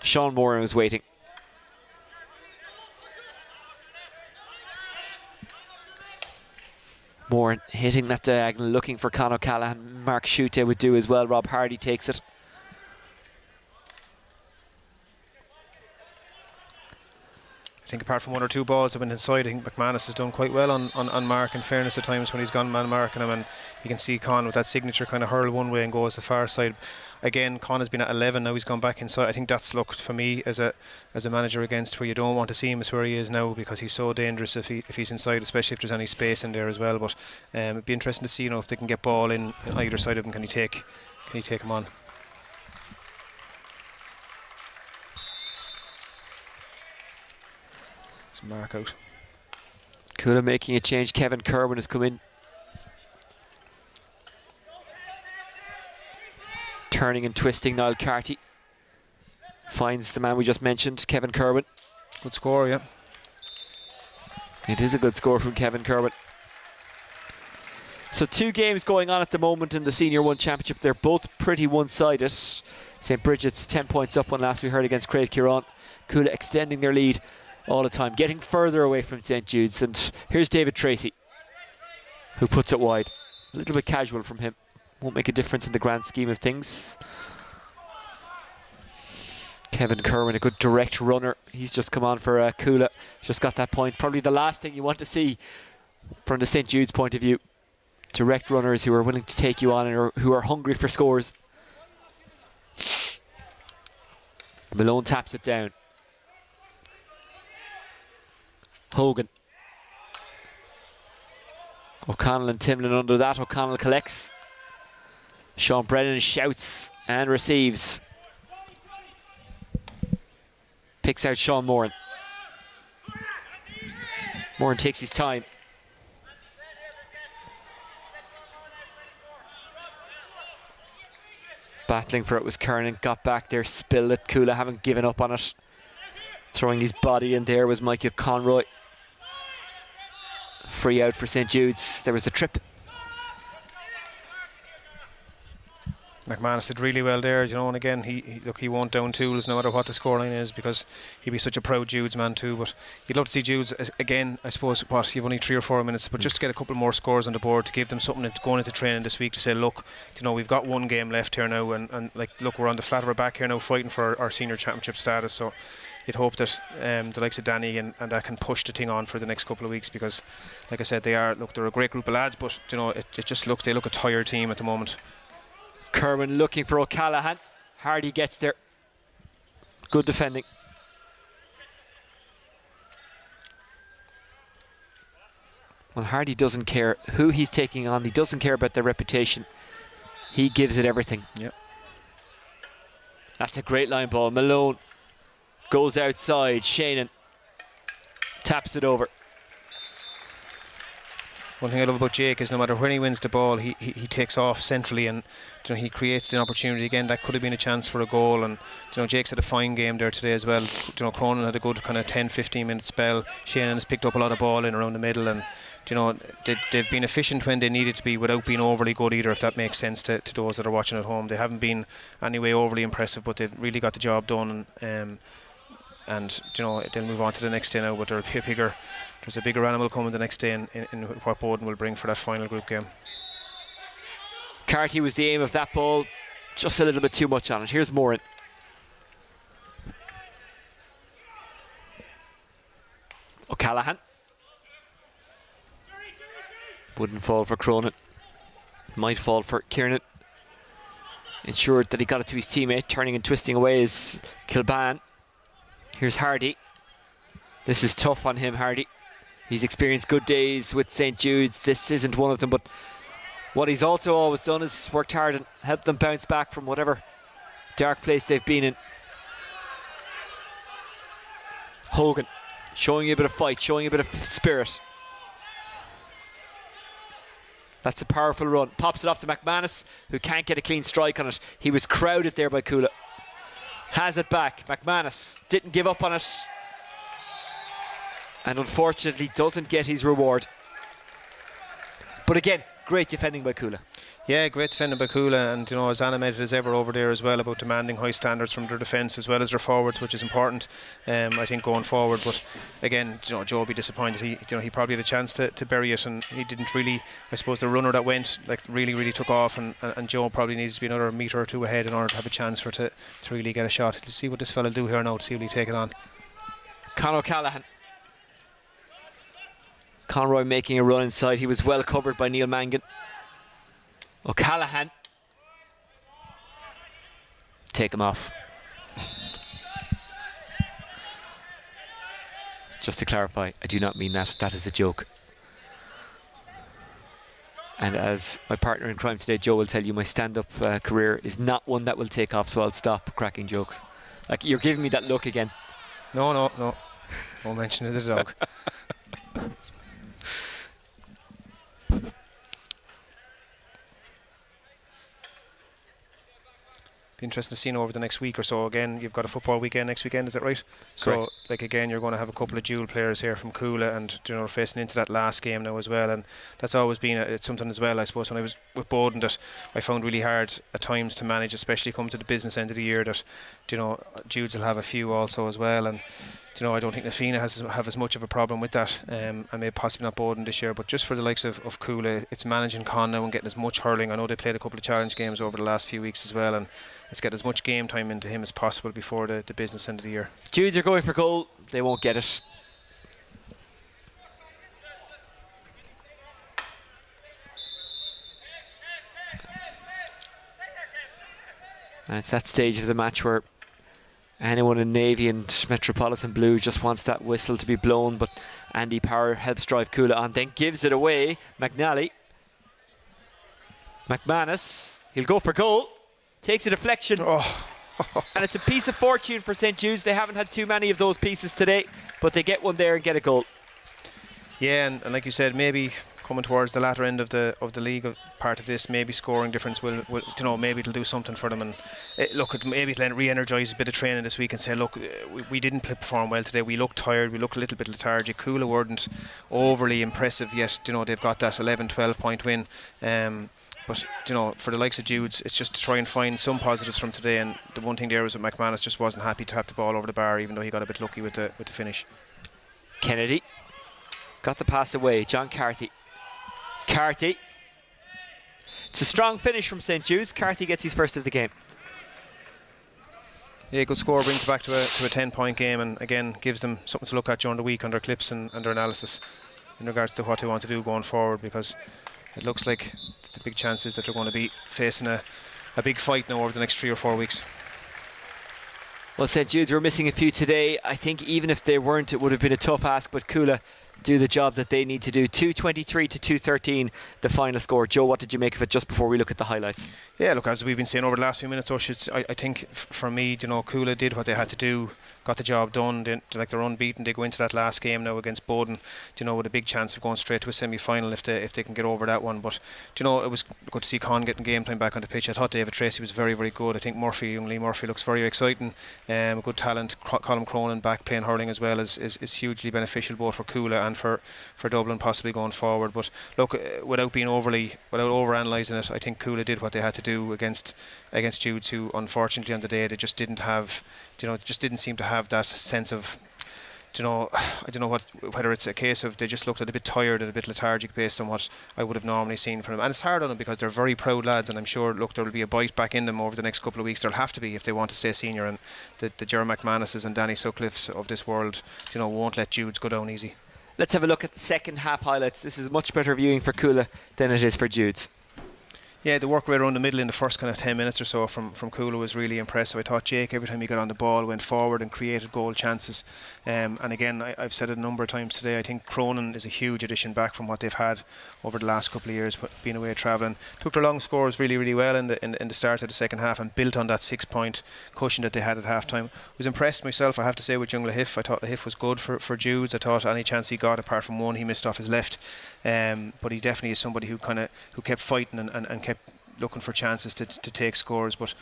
Speaker 1: Sean Moran was waiting. Moran hitting that diagonal, looking for Con O'Callaghan. Mark Schutte would do as well. Rob Hardy takes it.
Speaker 2: I think apart from one or two balls that went inside, I think McManus has done quite well on Mark, in fairness, at times when he's gone man marking him, and you can see Con with that signature kind of hurl one way and go as the far side. Again, Con has been at 11, now he's gone back inside. I think that's looked for me as a manager against where you don't want to see him is where he is now, because he's so dangerous if he's inside, especially if there's any space in there as well. But it'd be interesting to see, if they can get ball in either side of him. Can he take him on? Mark out.
Speaker 1: Cuala making a change. Kevin Kerwin has come in. Turning and twisting Niall Carty. Finds the man we just mentioned, Kevin Kerwin.
Speaker 2: Good score, yeah.
Speaker 1: It is a good score from Kevin Kerwin. So 2 games going on at the moment in the Senior 1 Championship. They're both pretty one-sided. St. Bridget's 10 points up when last we heard against Craig Kieran. Cuala extending their lead all the time, getting further away from St. Jude's. And here's David Tracy, who puts it wide. A little bit casual from him. Won't make a difference in the grand scheme of things. Kevin Kerwin, a good direct runner. He's just come on for Cuala. Just got that point. Probably the last thing you want to see from the St. Jude's point of view. Direct runners who are willing to take you on and who are hungry for scores. Malone taps it down. Hogan. O'Connell and Timlin under that. O'Connell collects. Sean Brennan shouts and receives. Picks out Sean Moran. Moran takes his time. Battling for it was Kernan. Got back there, spilled it. Cuala haven't given up on it. Throwing his body in there was Michael Conroy. Free out for St. Jude's. There was a trip.
Speaker 2: McManus did really well there, and again, he won't down tools no matter what the scoreline is, because he'd be such a proud Judes man too. But you'd love to see Judes again. I suppose you've only 3 or 4 minutes, but just to get a couple more scores on the board to give them something going into training this week to say, look, we've got 1 game left here now, and look, we're on the flat of our back here now, fighting for our senior championship status. So you'd hope that the likes of Danny and that can push the thing on for the next couple of weeks, because, like I said, they're a great group of lads, but they look a tired team at the moment.
Speaker 1: Kerwin looking for O'Callaghan. Hardy gets there. Good defending. Well, Hardy doesn't care who he's taking on. He doesn't care about their reputation. He gives it everything.
Speaker 2: Yep.
Speaker 1: That's a great line ball. Malone goes outside. Shannon taps it over.
Speaker 2: One thing I love about Jake is no matter when he wins the ball, he takes off centrally, and he creates an opportunity. Again, that could have been a chance for a goal, and Jake's had a fine game there today as well. Cronin had a good kind of 10-15 minute spell. Shannon has picked up a lot of ball in around the middle, and they've been efficient when they needed to be without being overly good either, if that makes sense to those that are watching at home. They haven't been anyway overly impressive, but they've really got the job done, and they'll move on to the next day now, but there's a bigger animal coming the next day in what Bowden will bring for that final group game.
Speaker 1: Carty was the aim of that ball, just a little bit too much on it. Here's Moran. O'Callaghan. Wouldn't fall for Cronin. Might fall for Kieran. Ensured that he got it to his teammate. Turning and twisting away is Kilban. Here's Hardy. This is tough on him, Hardy. He's experienced good days with St. Jude's. This isn't one of them, but what he's also always done is worked hard and helped them bounce back from whatever dark place they've been in. Hogan showing you a bit of fight, showing you a bit of spirit. That's a powerful run. Pops it off to McManus, who can't get a clean strike on it. He was crowded there by Cuala. Has it back. McManus didn't give up on it. And unfortunately doesn't get his reward. But again, great defending by Cuala.
Speaker 2: Yeah, great defending by Cuala, and as animated as ever over there as well about demanding high standards from their defence as well as their forwards, which is important, I think, going forward. But again, Joe will be disappointed. He probably had a chance to bury it, and he didn't really. I suppose the runner that went really took off, and Joe probably needs to be another metre or two ahead in order to have a chance to really get a shot. Let's see what this fella do here now. To see will he take it on.
Speaker 1: Conor O'Callaghan. Conroy making a run inside. He was well covered by Neil Mangan. O'Callaghan. Take him off. Just to clarify, I do not mean that. That is a joke. And as my partner in crime today, Joe, will tell you, my stand-up career is not one that will take off, so I'll stop cracking jokes. Like, you're giving me that look again.
Speaker 2: No. Don't mention it, the dog. Interesting to see over the next week or so. Again, you've got a football weekend next weekend, is that right?
Speaker 1: Correct.
Speaker 2: So again, you're going to have a couple of dual players here from Cuala, and facing into that last game now as well, and that's always been it's something as well, I suppose, when I was with Bowden, that I found really hard at times to manage, especially come to the business end of the year, that Judes will have a few also as well, and I don't think Nafina have as much of a problem with that, and maybe possibly not Bowden this year, but just for the likes of Cuala, it's managing Con now and getting as much hurling. I know they played a couple of challenge games over the last few weeks as well, and let's get as much game time into him as possible before the business end of the year.
Speaker 1: Judes are going for goal. They won't get it. And it's that stage of the match where anyone in Navy and Metropolitan Blue just wants that whistle to be blown, but Andy Power helps drive Cuala on, then gives it away. McNally. McManus. He'll go for goal. Takes a deflection.
Speaker 2: Oh.
Speaker 1: And it's a piece of fortune for St. Jude's. They haven't had too many of those pieces today, but they get one there and get a goal.
Speaker 2: Yeah, and like you said, maybe coming towards the latter end of the league part of this, maybe scoring difference will maybe it'll do something for them, and maybe it'll re-energise a bit of training this week and say, look, we didn't perform well today, we looked tired, we looked a little bit lethargic. Cuala weren't overly impressive yet, they've got that 11-12 point win, but for the likes of Judes, it's just to try and find some positives from today, and the one thing there was that McManus just wasn't happy to have the ball over the bar, even though he got a bit lucky with the finish.
Speaker 1: Kennedy got the pass away. John Carthy. It's a strong finish from St. Jude's. Carthy gets his first of the game.
Speaker 2: Yeah, good score, brings it back to a 10-point game, and again gives them something to look at during the week on their clips and their analysis in regards to what they want to do going forward, because it looks like the big chances that they're going to be facing a big fight now over the next 3 or 4 weeks.
Speaker 1: Well, St. Jude's were missing a few today. I think even if they weren't, it would have been a tough ask, but Cuala do the job that they need to do. 223 to 213 the final score. Joe, what did you make of it just before we look at the highlights? Yeah,
Speaker 2: look, as we've been saying over the last few minutes, I think for me, Cuala did what they had to do, got the job done. They're unbeaten. They go into that last game now against Bowden, with a big chance of going straight to a semi-final if they can get over that one. But it was good to see Con getting game time back on the pitch. I thought David Tracy was very, very good. I think young Lee Murphy looks very exciting. Good talent. Colm Cronin back playing hurling as well is hugely beneficial both for Cuala and for Dublin possibly going forward. But look, without over-analysing it, I think Cuala did what they had to do against Judes, who unfortunately on the day they just didn't have, just didn't seem to have that sense of, I don't know whether it's a case of they just looked a bit tired and a bit lethargic based on what I would have normally seen from them. And it's hard on them because they're very proud lads, and I'm sure, look, there will be a bite back in them over the next couple of weeks. There'll have to be if they want to stay senior, and the Ger McManuses and Danny Sutcliffes of this world, won't let Judes go down easy. Let's have a look at the second half highlights. This is much better viewing for Cuala than it is for Judes. Yeah, the work right around the middle in the first kind of 10 minutes or so from Cuala was really impressive. I thought Jake, every time he got on the ball, went forward and created goal chances. And again, I've said it a number of times today, I think Cronin is a huge addition back from what they've had over the last couple of years, being away travelling. Took their long scores really, really well in the start of the second half and built on that 6-point cushion that they had at half time. Was impressed myself, I have to say, with young Lahiff. I thought Lahiff was good for Judes. I thought any chance he got, apart from one, he missed off his left. But he definitely is somebody who kept fighting and kept looking for chances to take scores. But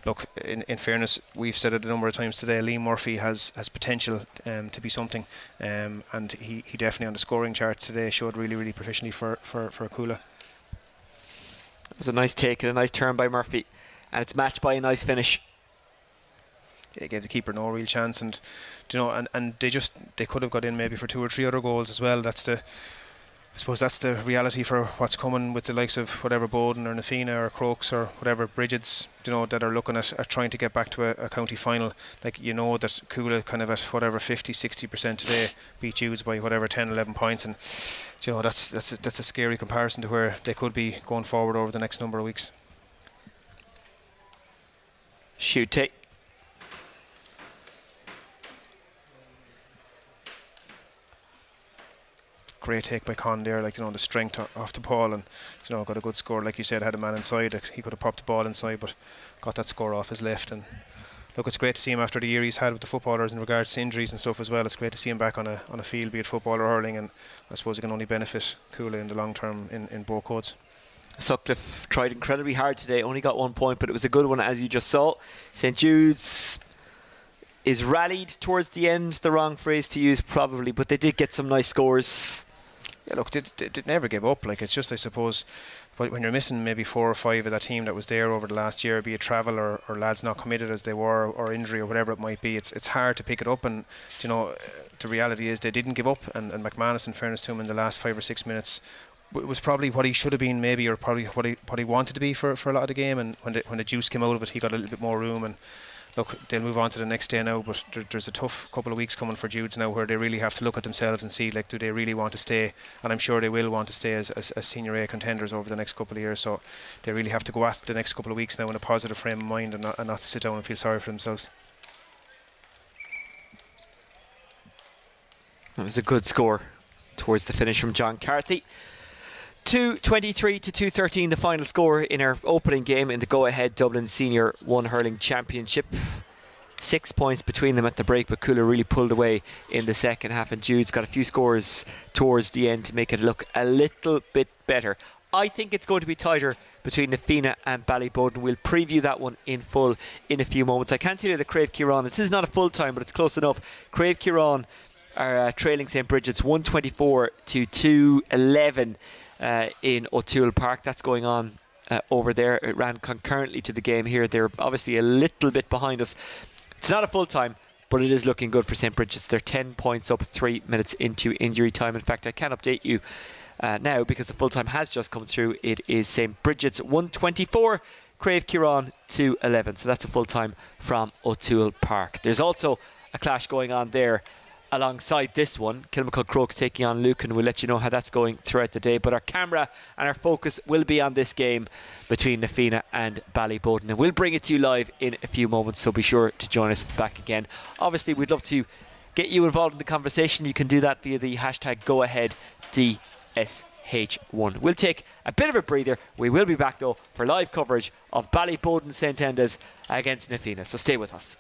Speaker 2: look, in fairness, we've said it a number of times today, Liam Murphy has potential to be something, and he definitely on the scoring charts today showed really, really proficiently for Cuala.
Speaker 1: It was a nice take and a nice turn by Murphy, and it's matched by a nice finish.
Speaker 2: It gave the keeper no real chance, and they could have got in maybe for 2 or 3 other goals as well. I suppose that's the reality for what's coming with the likes of whatever Bowden or Nafina or Crokes or whatever Bridget's, that are looking at trying to get back to a county final. Like, that Cuala kind of at whatever 50-60% today beat Judes by whatever 10-11 points, and that's a scary comparison to where they could be going forward over the next number of weeks.
Speaker 1: Shoot take.
Speaker 2: Great take by Con there, the strength off the ball, and got a good score. Like you said, had a man inside, he could have popped the ball inside, but got that score off his left. And look, it's great to see him after the year he's had with the footballers in regards to injuries and stuff as well. It's great to see him back on a field, be it football or hurling, and I suppose it can only benefit Cuala in the long term in both codes.
Speaker 1: Sutcliffe tried incredibly hard today, only got 1 point, but it was a good one, as you just saw. St Jude's is rallied towards the end, the wrong phrase to use probably, but they did get some nice scores.
Speaker 2: Yeah, look, they never give up. Like, it's just, I suppose, but when you're missing maybe 4 or 5 of that team that was there over the last year, be it travel or lads not committed as they were, or injury or whatever it might be, it's hard to pick it up. And the reality is they didn't give up. And McManus, in fairness to him, in the last 5 or 6 minutes, it was probably what he should have been, maybe, or probably what he wanted to be for a lot of the game. And when the juice came out of it, he got a little bit more room. And look, they'll move on to the next day now, but there's a tough couple of weeks coming for Judes now, where they really have to look at themselves and see, like, do they really want to stay? And I'm sure they will want to stay as Senior A contenders over the next couple of years. So they really have to go at the next couple of weeks now in a positive frame of mind, and not sit down and feel sorry for themselves.
Speaker 1: That was a good score towards the finish from John Carthy. 2-23 to 2-13 the final score in our opening game in the go-ahead Dublin Senior 1 Hurling Championship. 6 points between them at the break, but Cuala really pulled away in the second half, and Jude's got a few scores towards the end to make it look a little bit better. I think it's going to be tighter between Nafina and Ballyboden. We'll preview that one in full in a few moments. I can tell you that Crave Kieran, this is not a full time, but it's close enough. Crave Kieran are trailing St Bridget's 124 to 211 in O'Toole Park. That's going on over there. It ran concurrently to the game here. They're obviously a little bit behind us. It's not a full time, but it is looking good for St Bridget's. They're 10 points up 3 minutes into injury time. In fact, I can update you now because the full time has just come through. It is St Bridget's 124, Crave Kieran 211. So that's a full time from O'Toole Park. There's also a clash going on there alongside this one. Kilmacud Crokes taking on Lucan. We'll let you know how that's going throughout the day, but our camera and our focus will be on this game between Nafina and Ballyboden, and we'll bring it to you live in a few moments, so be sure to join us back again. Obviously, we'd love to get you involved in the conversation. You can do that via the hashtag GoAheadDSH1. We'll take a bit of a breather. We will be back though for live coverage of Ballyboden St Enda's against Nafina, so stay with us.